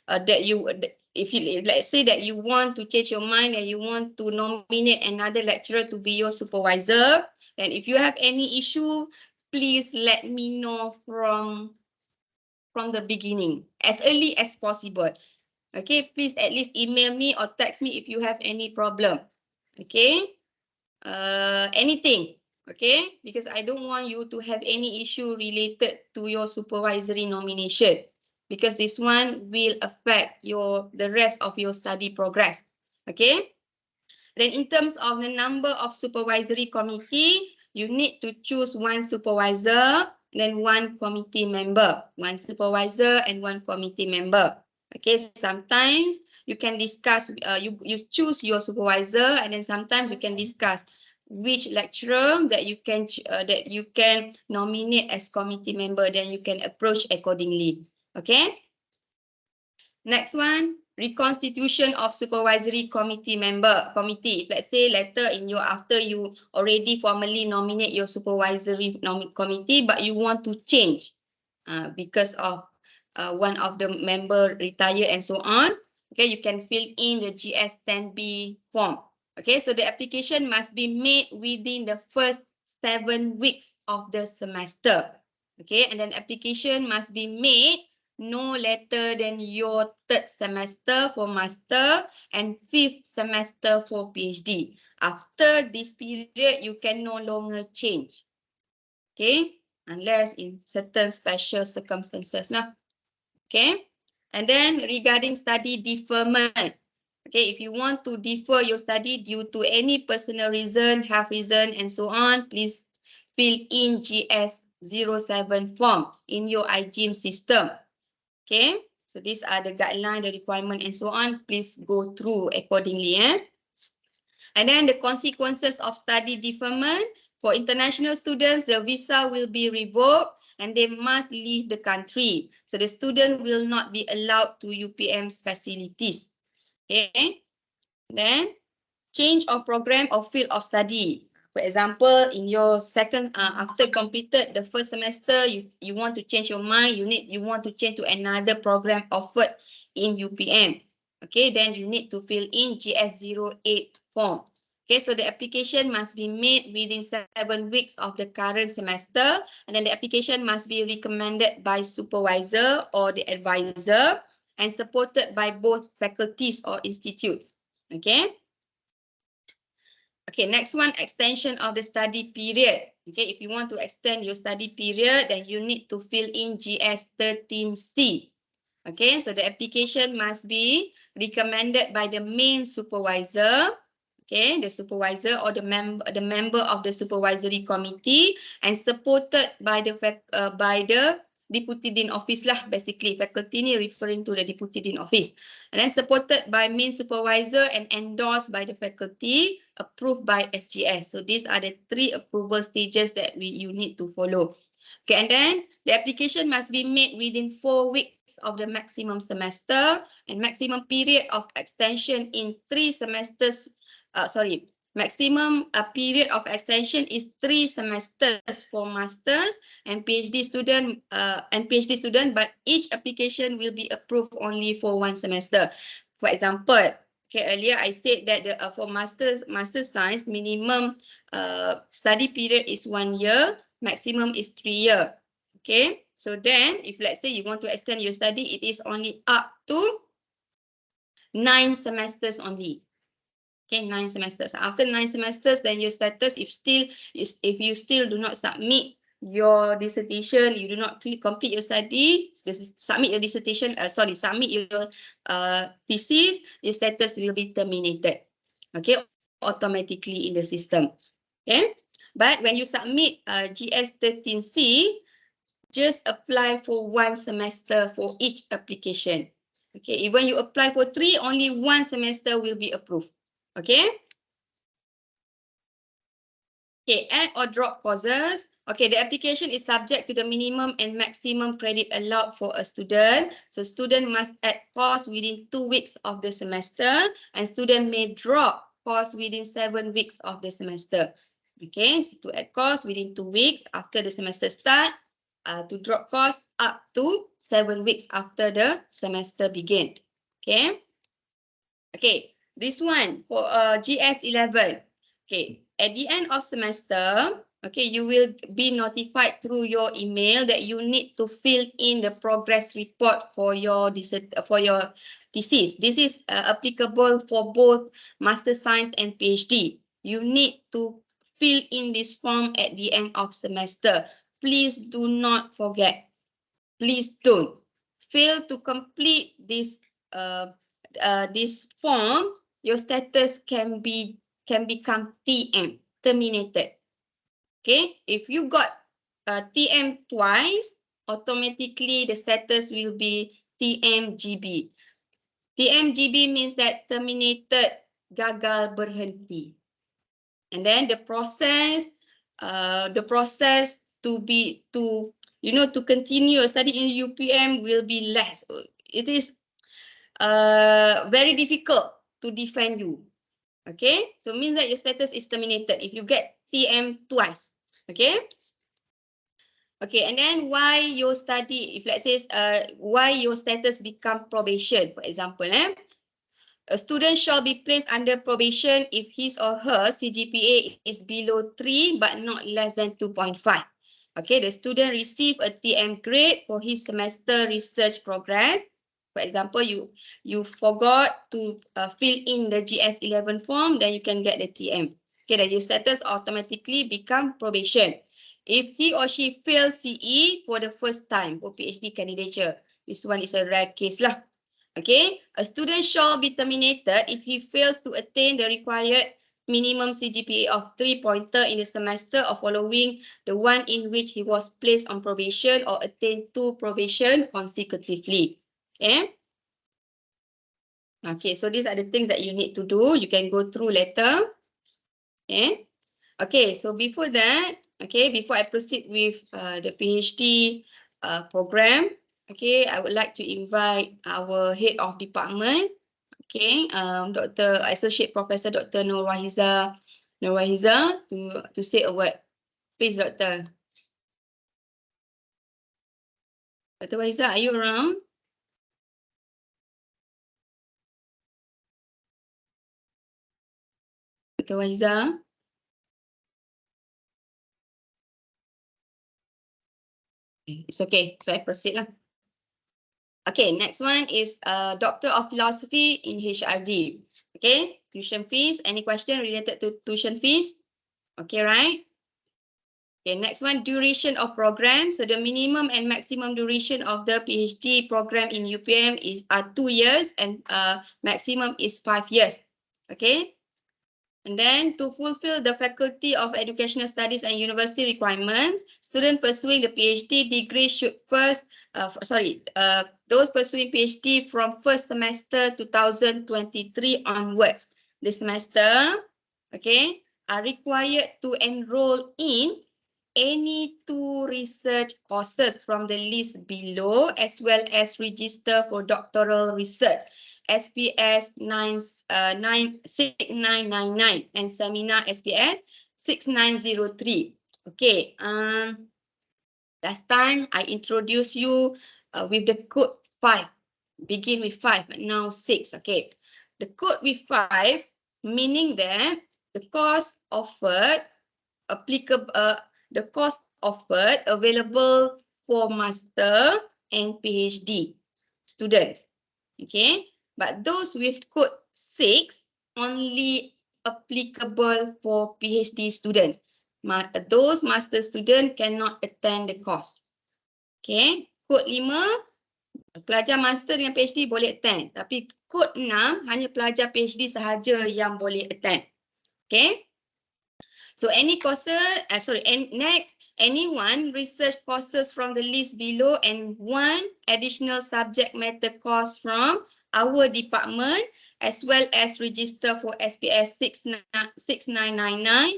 let's say that you want to change your mind and you want to nominate another lecturer to be your supervisor, and if you have any issue, please let me know from the beginning, as early as possible. Okay, please at least email me or text me if you have any problem. Okay, anything. Okay, because I don't want you to have any issue related to your supervisory nomination, because this one will affect the rest of your study progress. Okay, then in terms of the number of supervisory committee, you need to choose one supervisor, then one committee member, one supervisor and one committee member. Okay, sometimes you can discuss, you choose your supervisor, and then sometimes you can discuss which lecturer that you can nominate as committee member, then you can approach accordingly. Okay. Next one, reconstitution of supervisory committee. If let's say later after you already formally nominate your supervisory committee, but you want to change because of one of the member retire and so on. Okay, you can fill in the GS10B form. Okay, so the application must be made within the first 7 weeks of the semester. Okay, and then application must be made no later than your third semester for master and fifth semester for PhD. After this period, you can no longer change. Okay, unless in certain special circumstances. Okay, and then regarding study deferment. Okay, if you want to defer your study due to any personal reason, health reason, and so on, please fill in GS07 form in your iGym system. Okay, so these are the guidelines, the requirement, and so on. Please go through accordingly. And then the consequences of study deferment. For international students, the visa will be revoked and they must leave the country. So the student will not be allowed to UPM's facilities. Okay, then change of program or field of study. For example, in your second, after completed the first semester, you want to change your mind, you want to change to another program offered in UPM. Okay, then you need to fill in GS08 form. Okay, so the application must be made within 7 weeks of the current semester, and then the application must be recommended by supervisor or the advisor and supported by both faculties or institutes. Okay. Okay, next one, extension of the study period. Okay, if you want to extend your study period, then you need to fill in GS13C. Okay, so the application must be recommended by the main supervisor, okay, the supervisor or the member of the supervisory committee, and supported by the deputy dean office lah, basically faculty ni referring to the deputy dean office, and then supported by main supervisor and endorsed by the faculty, approved by SGS. So these are the 3 approval stages that you need to follow. Okay, and then the application must be made within 4 weeks of the maximum semester, and maximum period of extension in 3 semesters. Maximum period of extension is 3 semesters for masters and PhD student, but each application will be approved only for 1 semester. For example, okay, earlier I said that for master science, minimum study period is 1 year, maximum is 3 years. Okay, so then if let's say you want to extend your study, it is only up to 9 semesters only. Okay, 9 semesters. After 9 semesters, then your status, if you still do not submit your dissertation, you do not complete your study, submit your dissertation, submit your thesis, your status will be terminated. Okay, automatically in the system. Okay, but when you submit GS 13C, just apply for 1 semester for each application. Okay, even you apply for 3, only 1 semester will be approved. Okay. Okay, add or drop courses. Okay, the application is subject to the minimum and maximum credit allowed for a student. So student must add course within 2 weeks of the semester, and student may drop course within 7 weeks of the semester. Okay, so to add course within 2 weeks after the semester start, to drop course up to 7 weeks after the semester begin. Okay. Okay, this one for GS11. Okay, at the end of semester, okay, you will be notified through your email that you need to fill in the progress report for your thesis. This is applicable for both Master Science and PhD. You need to fill in this form at the end of semester. Please do not forget. Please don't fail to complete this this form. Your status can become TM, terminated. Okay, if you got TM twice, automatically the status will be TMGB. TMGB means that terminated, gagal, berhenti. And then the process to continue your study in UPM will be less. It is very difficult to defend you. Okay, so means that your status is terminated if you get TM twice. Okay. Okay, and then why your study, if let's say why your status become probation, for example, a student shall be placed under probation if his or her CGPA is below 3 but not less than 2.5. Okay, the student receive a TM grade for his semester research progress. For example, you forgot to fill in the GS11 form, then you can get the TM. Okay, then your status automatically become probation. If he or she fails CE for the first time for PhD candidature, this one is a rare case lah. Okay, a student shall be terminated if he fails to attain the required minimum CGPA of 3 pointer in the semester or following the one in which he was placed on probation or attained 2 probation consecutively. Okay. Okay, so these are the things that you need to do. You can go through later. Okay. Okay, so before that, okay, before I proceed with the PhD program, okay, I would like to invite our head of department, okay, Dr. Associate Professor Dr. Nur Wahiza to say a word. Please, Doctor. Dr. Wahiza, are you around? Dr. Wahiza? It's okay, so I proceed lah. Okay, next one is Doctor of Philosophy in HRD. Okay, tuition fees. Any question related to tuition fees? Okay, right? Okay, next one, duration of program. So the minimum and maximum duration of the PhD program in UPM are 2 years and maximum is 5 years. Okay. And then to fulfill the Faculty of Educational Studies and University requirements, students pursuing the PhD degree should first, those pursuing PhD from first semester 2023 onwards. This semester, okay, are required to enroll in any 2 research courses from the list below, as well as register for doctoral research. SPS 6999 and seminar SPS 6903. Okay, last time I introduced you with the code 5. Begin with 5, but now 6. Okay, the code with 5 meaning that the course offered available for master and PhD students. Okay. But those with code 6 only applicable for PhD students. those master student cannot attend the course. Okay, kod 5, pelajar master dengan PhD boleh attend. Tapi kod 6, hanya pelajar PhD sahaja yang boleh attend. Okay. So any courses, next, anyone research courses from the list below and one additional subject matter course from our department, as well as register for SPS 6999,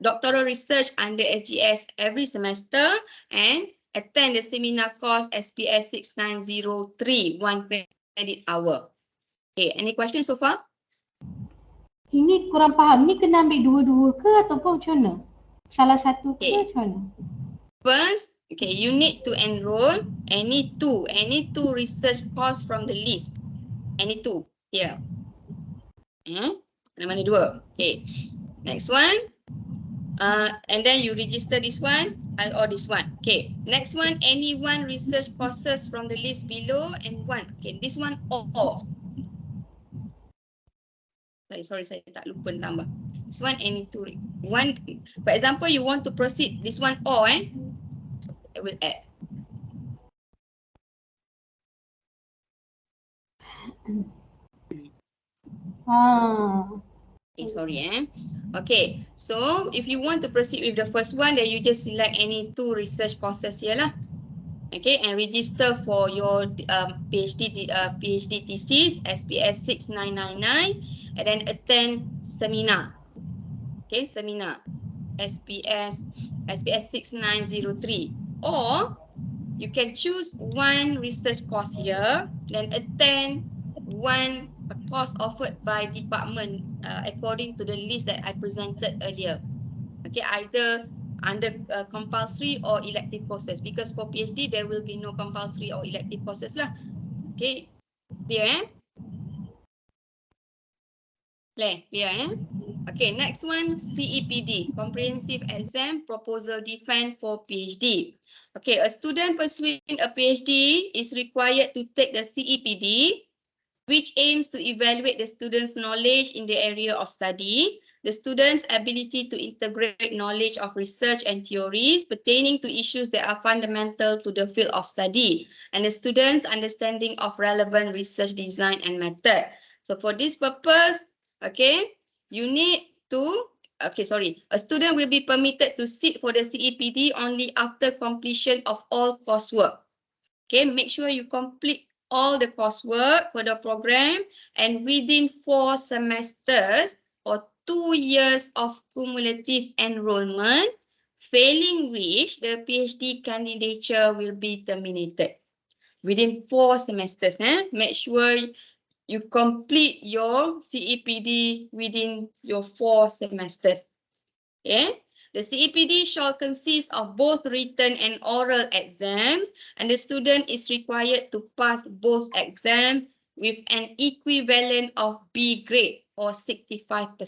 doctoral research under SGS every semester, and attend the seminar course SPS 6903, 1 credit hour. Okay, any questions so far? Ini kurang faham. Ni kena ambil dua-dua ke ataupun macam mana? Salah satu ke Okay. macam mana? First, okay, you need to enroll any two research course from the list. Any two, here. Mana-mana dua. Okay. Next one. And then you register this one or this one. Okay. Next one, any one research courses from the list below and one. Okay, this one all. Sorry, saya tak lupa tambah. This one any two. One, for example, you want to proceed this one all, I will add. Okay, sorry. Okay, so if you want to proceed with the first one, then you just select any two research courses here lah. Okay, and register for your PhD thesis SPS 6999, and then attend seminar. Okay, seminar SPS 6903, or you can choose one research course here, then attend one course offered by department according to the list that I presented earlier. Okay, either under compulsory or elective courses, because for PhD there will be no compulsory or elective courses lah. Okay, clear? Clear? Okay, next one, CEPD, Comprehensive Exam Proposal Defense for PhD. Okay, a student pursuing a PhD is required to take the CEPD, which aims to evaluate the student's knowledge in the area of study, the student's ability to integrate knowledge of research and theories pertaining to issues that are fundamental to the field of study, and the student's understanding of relevant research design and method. So for this purpose, okay, you need to, a student will be permitted to sit for the CEPD only after completion of all coursework. Okay, make sure you complete all the coursework for the program and within 4 semesters or 2 years of cumulative enrollment, failing which the PhD candidature will be terminated. Within 4 semesters, make sure you complete your CEPD within your 4 semesters. Okay. The CEPD shall consist of both written and oral exams, and the student is required to pass both exams with an equivalent of B grade or 65%.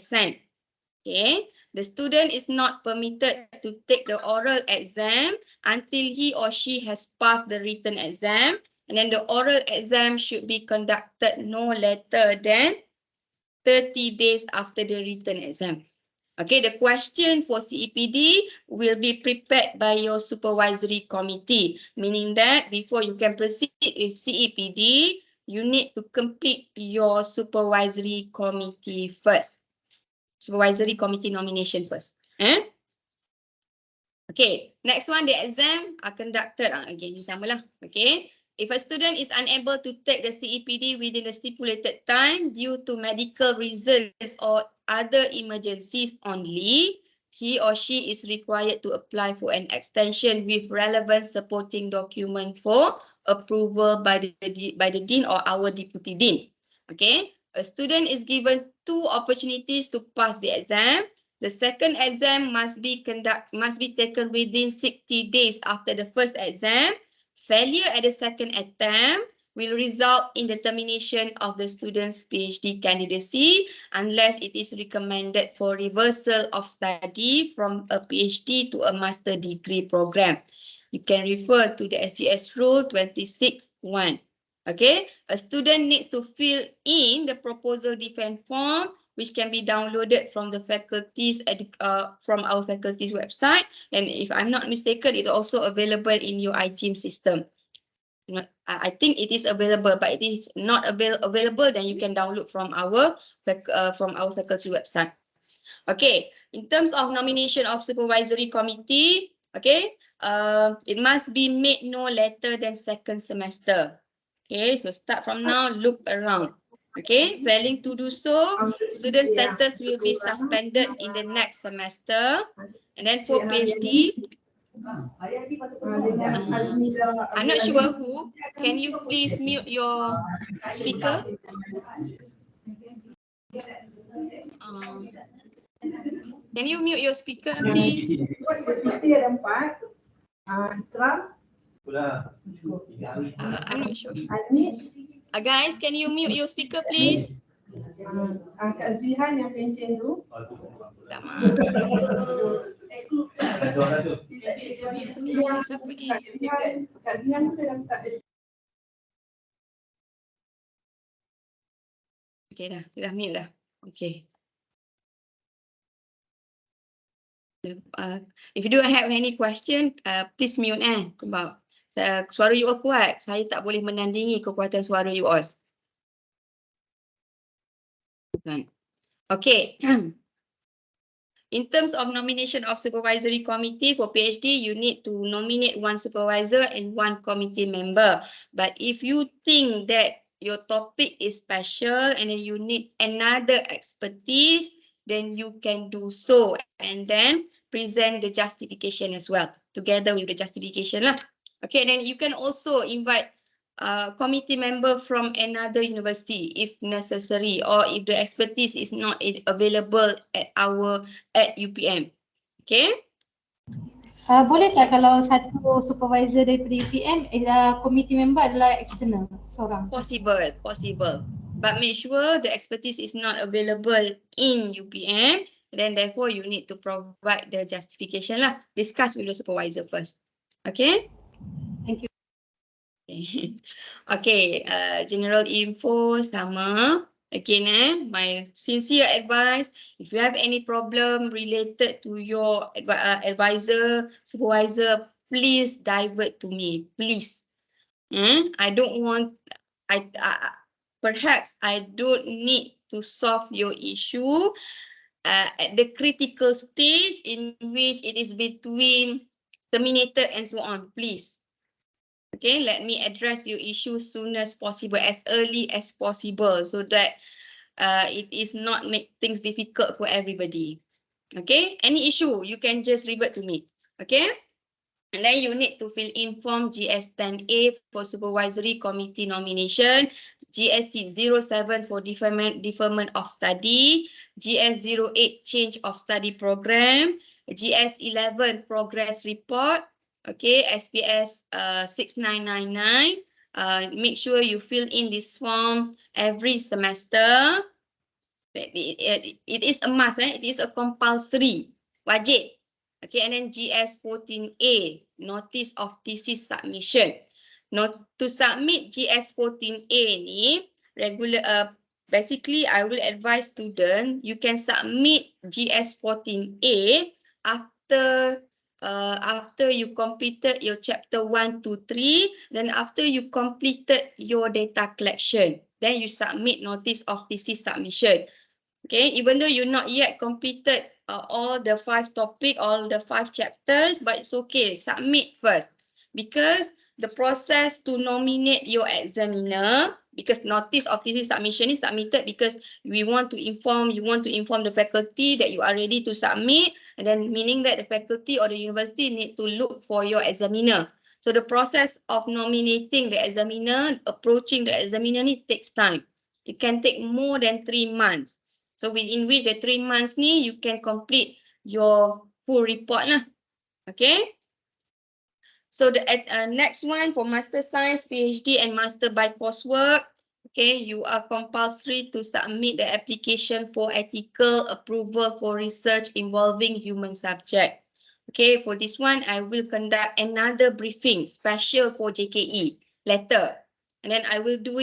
Okay, the student is not permitted to take the oral exam until he or she has passed the written exam, and then the oral exam should be conducted no later than 30 days after the written exam. Okay, the question for CEPD will be prepared by your supervisory committee, meaning that before you can proceed with CEPD, you need to complete your supervisory committee first. Supervisory committee nomination first. Okay, next one, the exam are conducted. Again, ni sama lah. Okay. If a student is unable to take the CEPD within the stipulated time due to medical reasons or other emergencies only, he or she is required to apply for an extension with relevant supporting document for approval by the dean or our deputy dean. Okay, a student is given 2 opportunities to pass the exam. The second exam must be taken within 60 days after the first exam. Failure at the second attempt will result in the termination of the student's PhD candidacy unless it is recommended for reversal of study from a PhD to a master degree program. You can refer to the SGS Rule 26.1. Okay, a student needs to fill in the proposal defense form which can be downloaded from the from our faculty's website. And if I'm not mistaken, it's also available in your iTeam system. I think it is available, but it is not available, then you can download from our faculty website. Okay, in terms of nomination of supervisory committee, okay, it must be made no later than second semester. Okay, so start from now, look around. Okay, failing to do so, student status will be suspended in the next semester. And then for PhD, I'm not sure who. Can you please mute your speaker? Can you mute your speaker, please? I'm not sure. Guys, can you mute your speaker, please? Angkat Zihan yang pencen tu. Lama. Siapa ni? Kak Zihan tu saya dah minta. Okay dah mute dah. Okay. If you don't have any question, please mute sebab suara you all kuat. Saya tak boleh menandingi kekuatan suara you all. Okay. In terms of nomination of supervisory committee for PhD, you need to nominate one supervisor and one committee member. But if you think that your topic is special and then you need another expertise, then you can do so and then present the justification as well, together with the justification lah. Okay, then you can also invite committee member from another university if necessary, or if the expertise is not available at UPM. Okay. Boleh tak kalau satu supervisor daripada UPM, committee member adalah external seorang? Possible. But make sure the expertise is not available in UPM. Then therefore you need to provide the justification lah. Discuss with the supervisor first. Okay. Thank you. Okay, general info sama. Again, my sincere advice, if you have any problem related to your advisor, supervisor, please divert to me, please. I don't want, perhaps I don't need to solve your issue at the critical stage in which it is between terminated and so on, please. Okay, let me address your issue soon as possible, as early as possible, so that it is not make things difficult for everybody. Okay, any issue, you can just revert to me. Okay, and then you need to fill in form GS10A for supervisory committee nomination, GSC 07 for deferment of study, GS08 change of study program, GS11 progress report. Okay, SPS 6999. Make sure you fill in this form every semester. It is a must, it is a compulsory, wajib. Okay, and then GS14A, notice of thesis submission. To submit GS14A ni, basically I will advise student, you can submit GS14A after you completed your chapter 1 to 3, then after you completed your data collection, then you submit notice of thesis submission. Okay, even though you not yet completed all the 5 topic, all the 5 chapters, but it's okay, submit first. Because the process to nominate your examiner, because notice of thesis submission is submitted because you want to inform the faculty that you are ready to submit, and then meaning that the faculty or the university need to look for your examiner. So the process of nominating the examiner, approaching the examiner takes time. It can take more than 3 months. So within which the 3 months ni, you can complete your full report lah. Okay. So the next one for Master Science, PhD and Master by Coursework. Okay, you are compulsory to submit the application for ethical approval for research involving human subject. Okay, for this one, I will conduct another briefing special for JKE later. And then I will do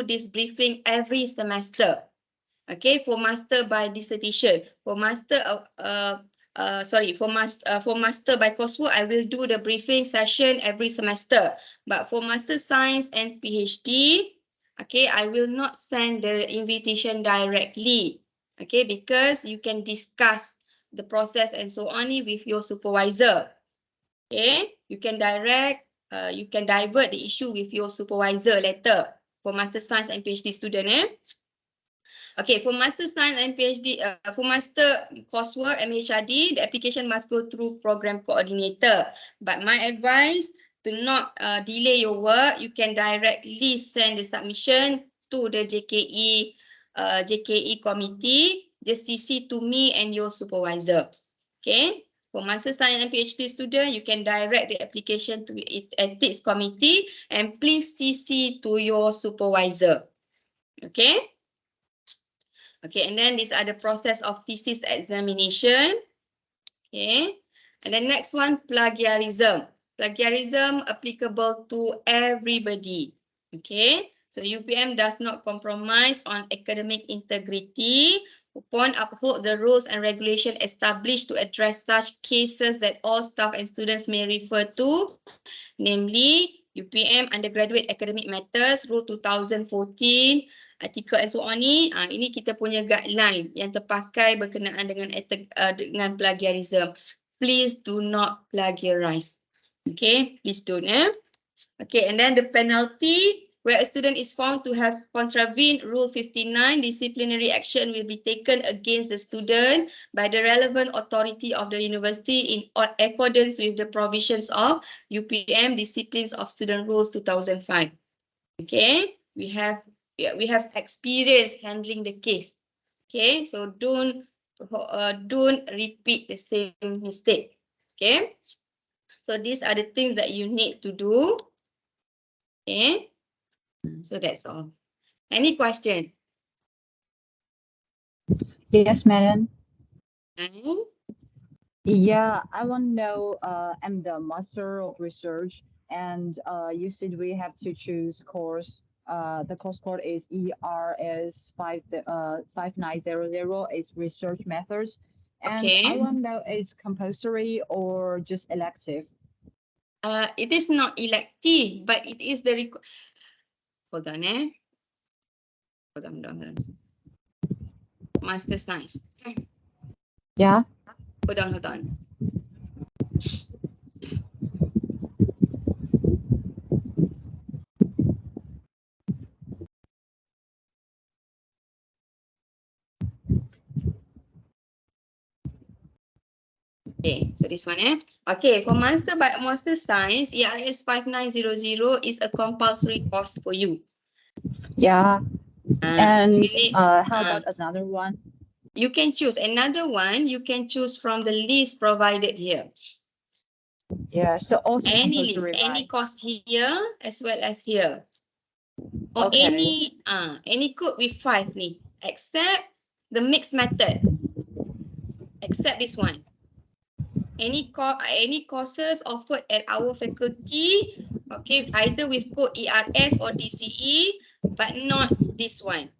this briefing every semester. Okay, for master by dissertation. For master, for master by coursework, I will do the briefing session every semester. But for master science and PhD, okay, I will not send the invitation directly. Okay, because you can discuss the process and so on with your supervisor. Okay, you can divert the issue with your supervisor later for master science and PhD student. Okay, for master science and PhD, for master coursework and Mhrd, the application must go through program coordinator. But my advice, to not delay your work, you can directly send the submission to the JKE committee. Just CC to me and your supervisor. Okay, for master science and PhD student, you can direct the application to ethics committee and please CC to your supervisor. Okay. Okay, and then these are the process of thesis examination. Okay, and the next one, plagiarism. Plagiarism applicable to everybody. Okay, so UPM does not compromise on academic integrity. Upon uphold the rules and regulation established to address such cases that all staff and students may refer to, namely UPM Undergraduate Academic Matters Rule 2014, artikel and so on ni, ini kita punya guideline yang terpakai berkenaan dengan plagiarism. Please do not plagiarize. Okay, please don't. Okay, and then the penalty, where a student is found to have contravened Rule 59, disciplinary action will be taken against the student by the relevant authority of the university in accordance with the provisions of UPM Disciplines of Student Rules 2005. Okay, we have experience handling the case. Okay, so don't repeat the same mistake. Okay, so these are the things that you need to do. Okay, so that's all. Any question? Yes, madam. Hmm? Yeah, I want to know, I'm the Master of Research, and you said we have to choose course. The course code is ERS 5900 is research methods. And Okay. I want to know, is compulsory or just elective? It is not elective, but it is the hold on, Hold on. Master Science. Yeah. Hold on. Okay, so this one, Okay, for Master Science, ERS 5900 is a compulsory course for you. Yeah. So And you need, how about another one? you can choose another one. You can choose from the list provided here. Yeah, so also Any list, compulsory, any right? course here as well as here. Or Okay. any code with 5 ni, except the mixed method. Except this one. Any courses offered at our faculty, okay, either with code ERS or DCE, but not this one.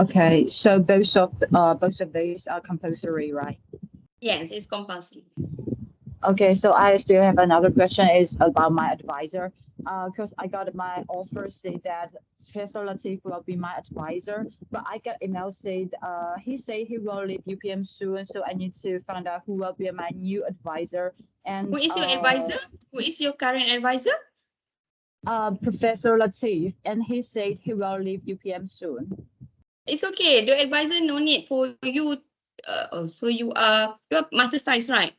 Okay, so both of these are compulsory, right? Yes, it's compulsory. Okay, so I still have another question is about my advisor. Because I got my offer say that Professor Latif will be my advisor, but I got email said he said he will leave UPM soon, so I need to find out who will be my new advisor. And Who is your advisor? Who is your current advisor? Professor Latif, and he said he will leave UPM soon. It's okay. The advisor no need for you. So you're Master Science, right?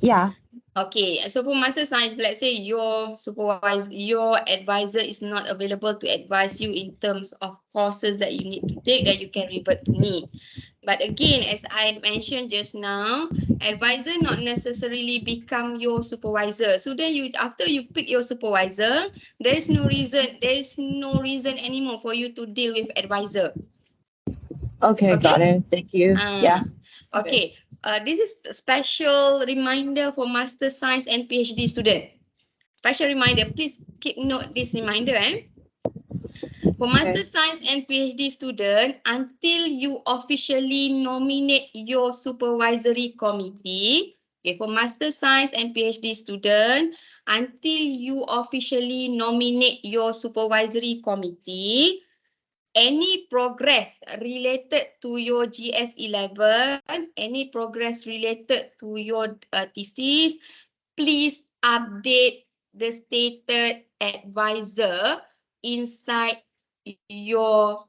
Yeah. Okay, so for Master Science, let's say your advisor is not available to advise you in terms of courses that you need to take, that you can revert to me. But again, as I mentioned just now, advisor not necessarily become your supervisor. So then after you pick your supervisor, there is no reason anymore for you to deal with advisor. Okay, got it. Thank you. Yeah. Okay. This is a special reminder for Master Science and PhD student. Special reminder, please keep note this reminder. For Master Science and PhD student, until you officially nominate your supervisory committee, okay, for Master Science and PhD student, until you officially nominate your supervisory committee, any progress related to your GS11, any progress related to your thesis, please update the stated advisor inside your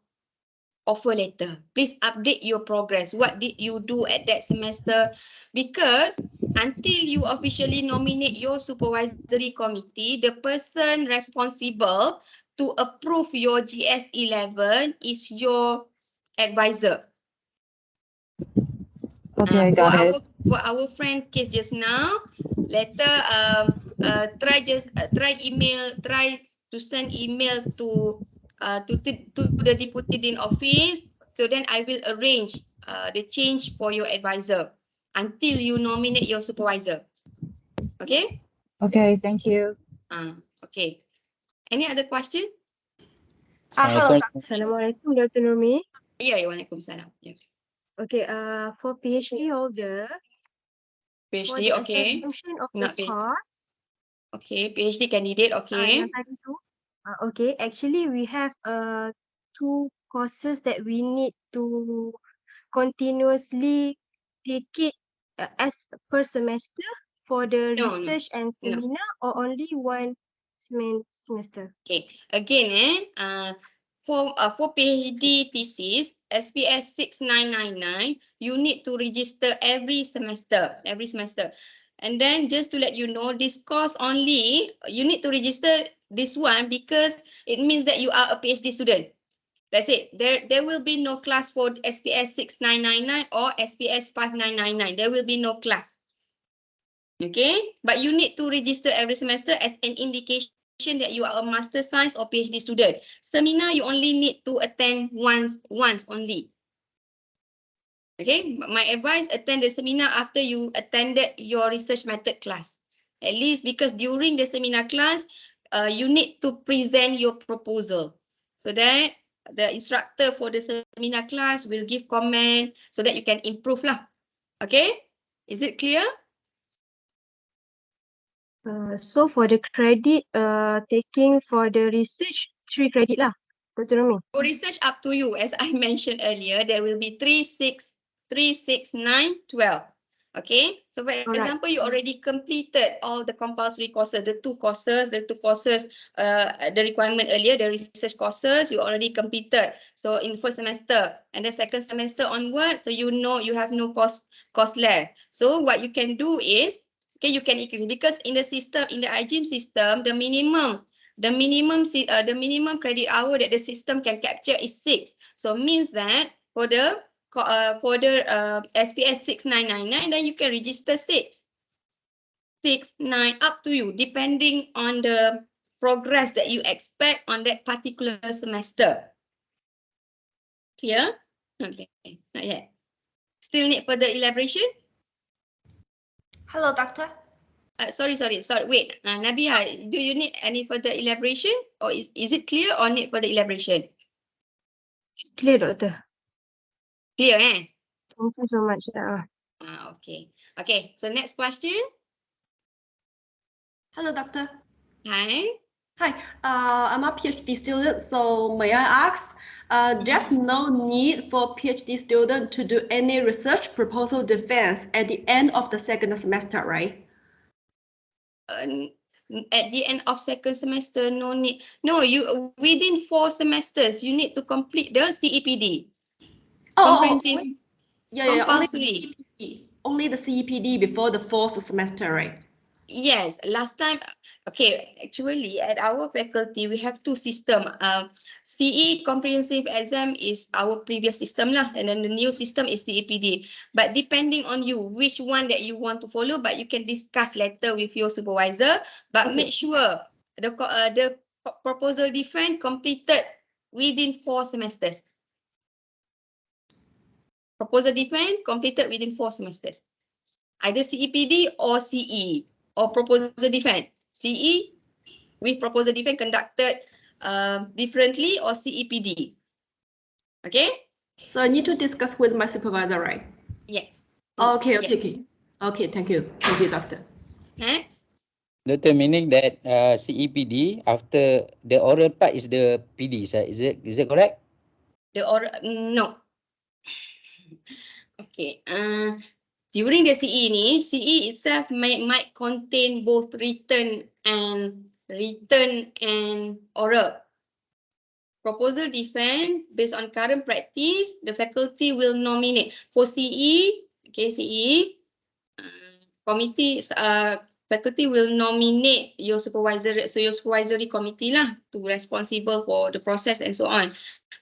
offer letter. Please update your progress. What did you do at that semester? Because until you officially nominate your supervisory committee, the person responsible to approve your GS11 is your advisor. Okay, got it. For our friend case just now, later try to send email to the deputy dean office, so then I will arrange the change for your advisor until you nominate your supervisor. Okay? Okay, thank you. Okay. Any other question? Hello. Assalamualaikum, Dr. Nurmi. Ya, waalaikumsalam. Yeah. Okay, for PhD holder, for PhD, the okay. exemption of the Not PhD. course, Okay, PhD candidate, okay. yang tadi tu, okay, actually we have 2 courses that we need to continuously take it as per semester for the No. research and seminar, or only one semester? Okay, again, for PhD thesis, SPS 6999, you need to register every semester. And then just to let you know, this course only, you need to register this one because it means that you are a PhD student. That's it. There will be no class for SPS 6999 or SPS 5999. There will be no class. Okay, but you need to register every semester as an indication that you are a Master Science or PhD student. Seminar, you only need to attend once only. Okay, my advice, attend the seminar after you attended your research method class. At least because during the seminar class, you need to present your proposal. So that the instructor for the seminar class will give comment so that you can improve lah. Okay, is it clear? So for the credit, taking for the research, 3 credit lah, Dr. Nurmi. For research, up to you. As I mentioned earlier, there will be 3, 6, 9, 12. Okay, so for example, you already completed all the compulsory courses, the two courses, the requirement earlier, the research courses, you already completed. So in first semester and the second semester onward, so you know you have no course left. So what you can do is, okay, you can increase because in the system, in the IGM system, the minimum credit hour that the system can capture is 6. So means that for the SPS 6999, then you can register 6, 9, up to you, depending on the progress that you expect on that particular semester. Clear? Okay, not yet. Still need further elaboration? Hello, doctor. Sorry. Wait, Nabia, do you need any further elaboration, or is it clear or need further elaboration? Clear, Doctor. Clear, eh? Thank you so much. Okay. Okay, so next question. Hello, doctor. Hi. Hi, I'm a PhD student, so may I ask, there's no need for PhD student to do any research proposal defense at the end of the second semester, right? At the end of second semester, no need. No, you within 4 semesters, you need to complete the CEPD. Comprehensive. Yeah, compulsory. Only the CEPD before the 4th semester, right? Yes, last time, okay, actually at our faculty, we have 2 systems. CE comprehensive exam is our previous system lah, and then the new system is CEPD. But depending on you, which one that you want to follow, but you can discuss later with your supervisor. But make sure the proposal defense completed within 4 semesters. Proposal defense completed within 4 semesters. Either CEPD or CE or proposal defense. CE with proposal defense conducted differently or CEPD. Okay? So I need to discuss with my supervisor, right? Yes. Okay, Yes. okay, thank you, doctor. Next. Doctor, meaning that CEPD after the oral part is the PD, sir. Is it correct? The oral, no. Okay. During the CE ni, CE itself might contain both written and oral. Proposal defense based on current practice, the faculty will nominate for CE. Okay, CE committee. Faculty will nominate your supervisory, so your supervisory committee lah to responsible for the process and so on.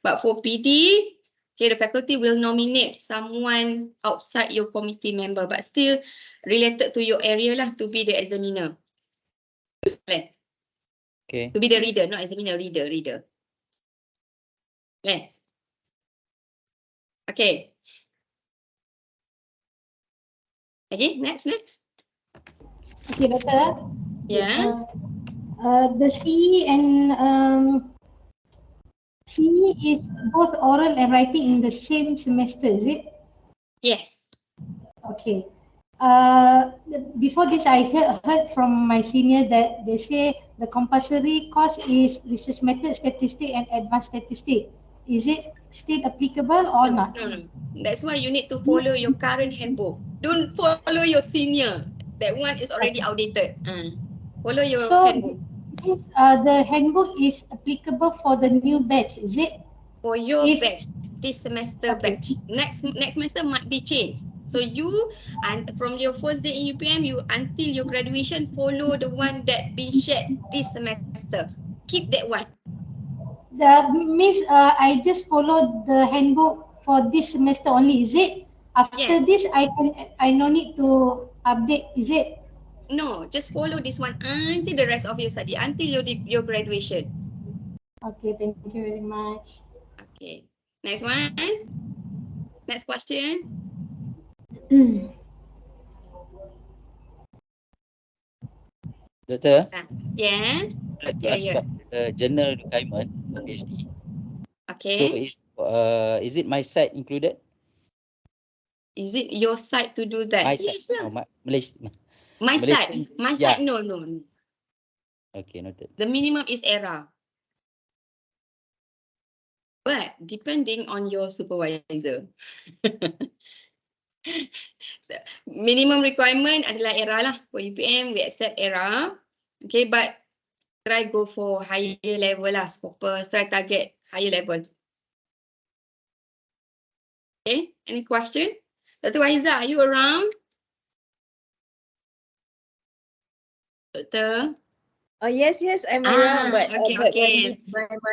But for PD, okay, the faculty will nominate someone outside your committee member, but still related to your area lah to be the examiner. Okay. To be the reader, not examiner, reader. Okay. Okay, next. Okay, Doctor. Yeah. The CE and CE is both oral and writing in the same semester, is it? Yes. Okay. Before this, I heard from my senior that they say the compulsory course is research method, statistic, and advanced statistic. Is it still applicable or not? No. That's why you need to follow your current handbook. Don't follow your senior. That one is already outdated. Follow your handbook. Means the handbook is applicable for the new batch, is it? For your batch, this semester batch. Next semester might be changed. So you, and from your first day in UPM, you until your graduation, follow the one that been shared this semester. Keep that one. The means I just follow the handbook for this semester only, is it? After this, I no need to update, is it? No, just follow this one until the rest of your study, until your graduation. Okay, thank you very much. Okay, next one. Next question. Doctor? Yeah. I'd like to ask about the general requirement for PhD. Okay. So is it my site included? Is it your side to do that? My site, Yes, no, Malaysia. My Malaysian, side. My side, no. Okay, noted. The minimum is ERA. But depending on your supervisor. The minimum requirement adalah ERA lah. For UPM, we accept ERA. Okay, but try go for higher level lah. Scopus, try target higher level. Okay, any question? Dr. Waiza, are you around? Doctor? Yes, I'm around, but, okay.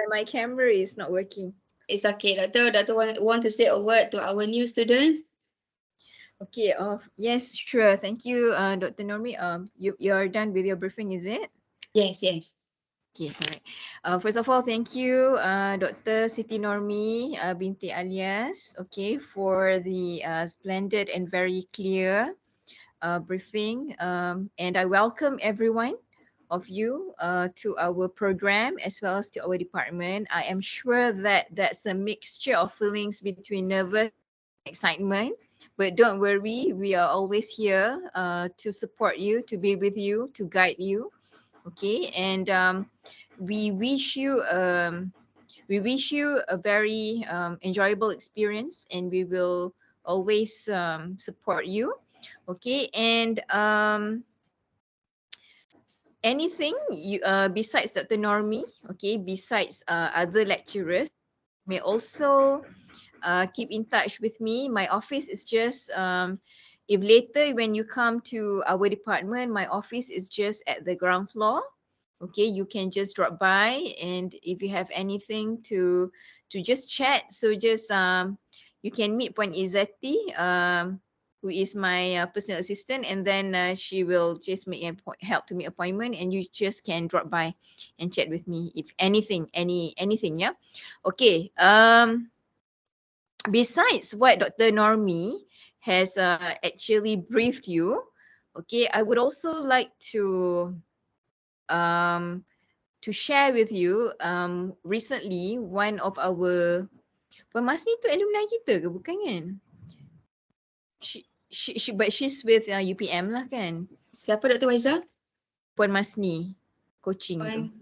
my camera is not working. It's okay, Doctor. Doctor want to say a word to our new students? Okay, yes, sure. Thank you, Dr. Normi. You're done with your briefing, is it? Yes. Okay, alright. First of all, thank you, Dr. Siti Normi binti Alias, okay, for the splendid and very clear briefing. And I welcome everyone of you to our program as well as to our department. I am sure that that's a mixture of feelings between nervous and excitement. But don't worry, we are always here to support you, to be with you, to guide you. Okay, and we wish you a very enjoyable experience, and we will always support you. Okay, and anything you besides Dr. Normi, okay, besides other lecturers, may also keep in touch with me. My office is just if later when you come to our department, my office is just at the ground floor. Okay, you can just drop by, and if you have anything to just chat, so just you can meet Puan Izzati, who is my personal assistant, and then she will just make help to make appointment, and you just can drop by and chat with me if anything, yeah. Okay. Besides what Dr. Normi has actually briefed you, okay, I would also like to to share with you, recently one of our Puan Masni tu alumni kita ke bukan kan? But she's with UPM lah kan? Siapa Dr. Waiza? Puan Masni coaching tu.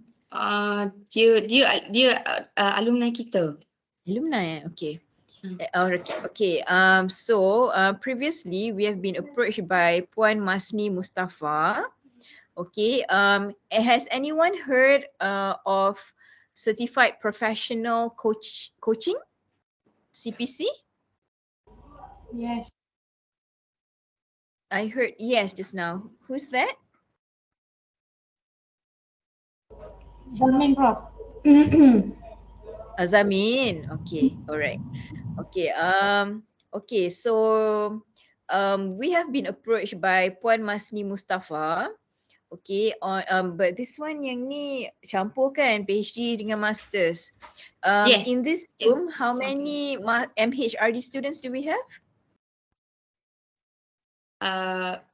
Dia alumni kita. Alumni okay. Hmm. Okay. So previously we have been approached by Puan Masni Mustafa. Okay. Has anyone heard of Certified Professional Coaching? CPC? Yes. I heard yes just now. Who's that? Zalmin Prof. Azamin. Okay. All right. Okay. Okay. So we have been approached by Puan Masni Mustafa. Okay, but this one yang ni campur kan PhD dengan Masters. Yes. In this room, how many MHRD students do we have?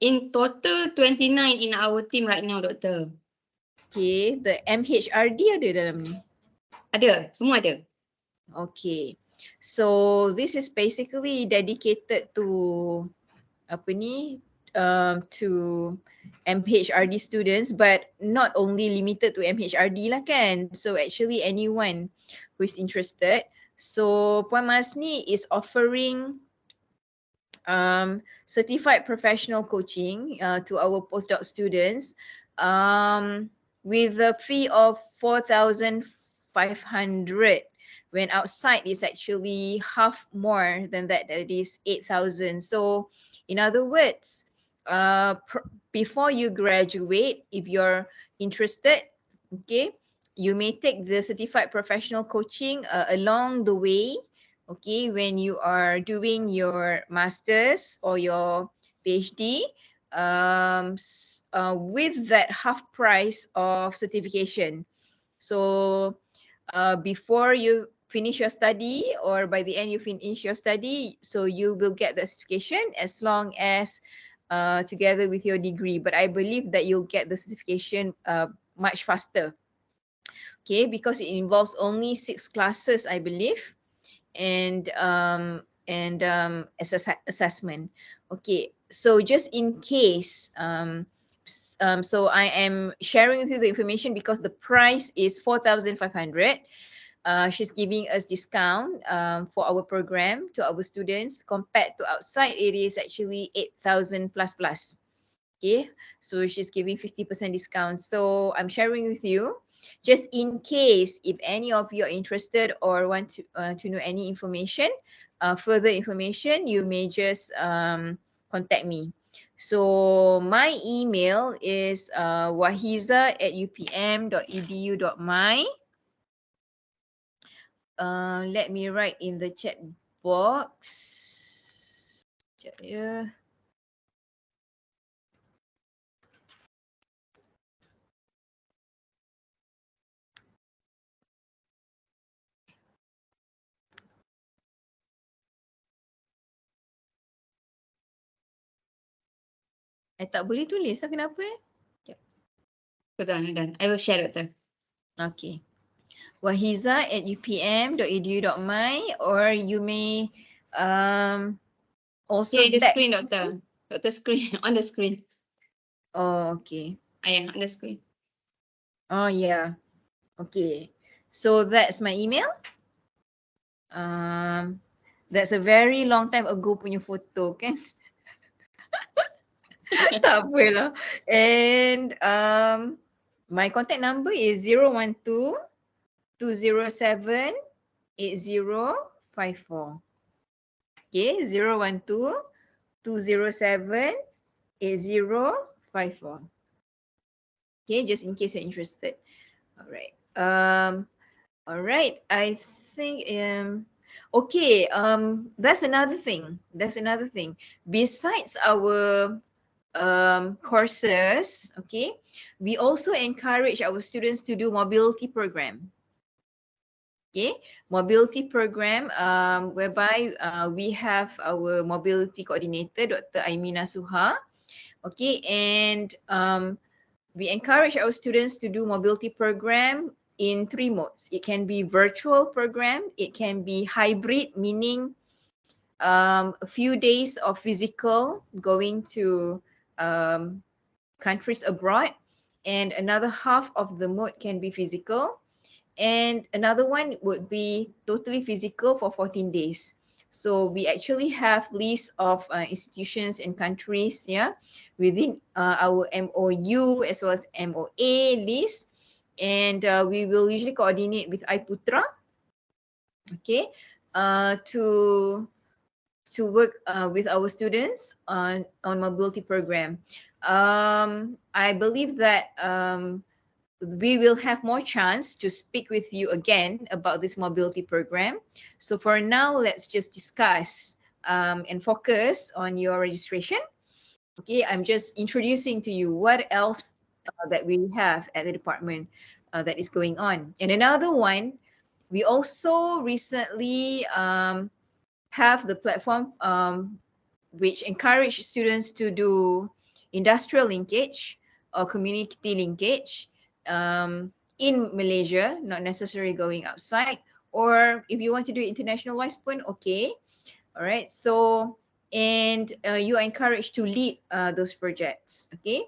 In total 29 in our team right now, Doktor. Okay, the MHRD ada dalam ni? Ada, semua ada. Okay, so this is basically dedicated to apa ni? To MHRD students, but not only limited to MHRD lah kan. So actually anyone who is interested. So Puan Masni is offering certified professional coaching to our postdoc students with a fee of 4,500, when outside is actually half more than that, that is 8,000. So in other words, before you graduate, if you're interested, okay, you may take the certified professional coaching along the way, okay, when you are doing your masters or your PhD, with that half price of certification. So before you finish your study or by the end you finish your study, so you will get the certification as long as together with your degree. But I believe that you'll get the certification much faster. Okay, because it involves only 6 classes, I believe, and assessment. Okay, so just in case, so I am sharing with you the information because the price is 4,500. She's giving us discount for our program to our students. Compared to outside, it is actually 8,000 plus. Okay, so she's giving 50% discount. So I'm sharing with you just in case if any of you are interested or want to know any information, further information, you may just contact me. So my email is wahiza@upm.edu.my. Let me write in the chat box. Sekejap ya. Tak boleh tulis lah, kenapa Betul, dan I will share, Doktor. Okay. wahiza@upm.edu.my, or you may also Okay, the text screen, me. Doktor. Doktor screen, on the screen. Oh, okay. Yeah, on the screen. Oh, yeah. Okay. So that's my email. That's a very long time ago punya foto kan. Tak apalah. And my contact number is 012-207-8054. Okay, 012-207-8054. Okay, just in case you're interested. All right. All right. I think okay. That's another thing. Besides our courses, okay, we also encourage our students to do mobility program. Okay, mobility program whereby we have our mobility coordinator, Dr. Aimina Suha. Okay, and We encourage our students to do mobility program in 3 modes. It can be virtual program, it can be hybrid, meaning a few days of physical going to countries abroad, and another half of the mode can be physical, and another one would be totally physical for 14 days. So we actually have lists of institutions and countries, yeah, within our MOU as well as MOA list, and we will usually coordinate with iPutra, okay, to work with our students on mobility program. I believe that we will have more chance to speak with you again about this mobility program. So for now, let's just discuss and focus on your registration. Okay, I'm just introducing to you what else that we have at the department that is going on. And another one, we also recently have the platform which encourage students to do industrial linkage or community linkage in Malaysia, not necessarily going outside. Or if you want to do international wise pun, okay. All right. So, and you are encouraged to lead those projects. Okay.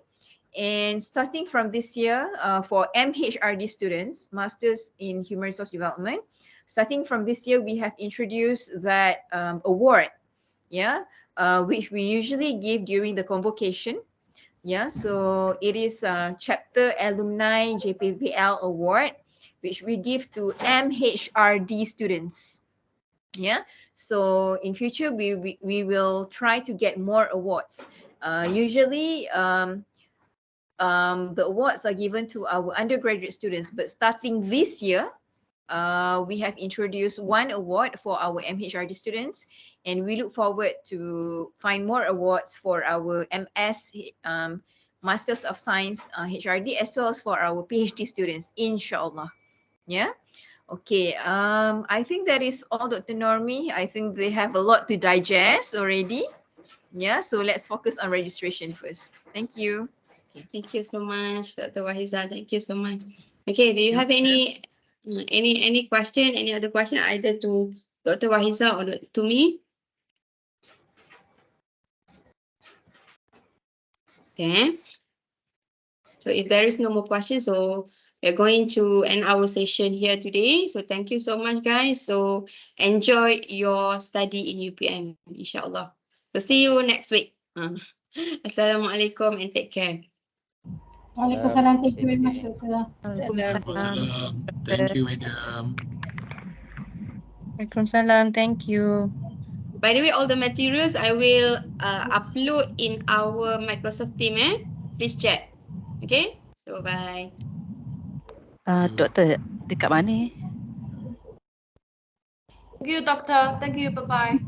And starting from this year, for MHRD students, Masters in Human Resource Development, starting from this year, we have introduced that award, yeah, which we usually give during the convocation. Yeah, so it is Chapter Alumni JPVL Award, which we give to MHRD students. Yeah, so in future we will try to get more awards. Usually the awards are given to our undergraduate students, but starting this year, we have introduced one award for our MHRD students, and we look forward to find more awards for our MS, Masters of Science HRD, as well as for our PhD students, inshallah. Yeah. Okay. I think that is all, Dr. Normi. I think they have a lot to digest already. Yeah. So let's focus on registration first. Thank you. Okay, thank you so much, Dr. Wahiza. Thank you so much. Okay, do you have any question, any other question, either to Dr. Wahiza or to me? Okay. So if there is no more questions, so we're going to end our session here today. So thank you so much, guys. So enjoy your study in UPM, inshallah. So see you next week. Assalamualaikum and take care. Waalaikumsalam. Thank you very much, Doctor. Waalaikumsalam. Thank you, Madam. Waalaikumsalam. Thank you. By the way, all the materials I will upload in our Microsoft team. Please check. Okay. So bye. Doktor, dekat mana? Thank you, Doctor. Thank you. Bye-bye.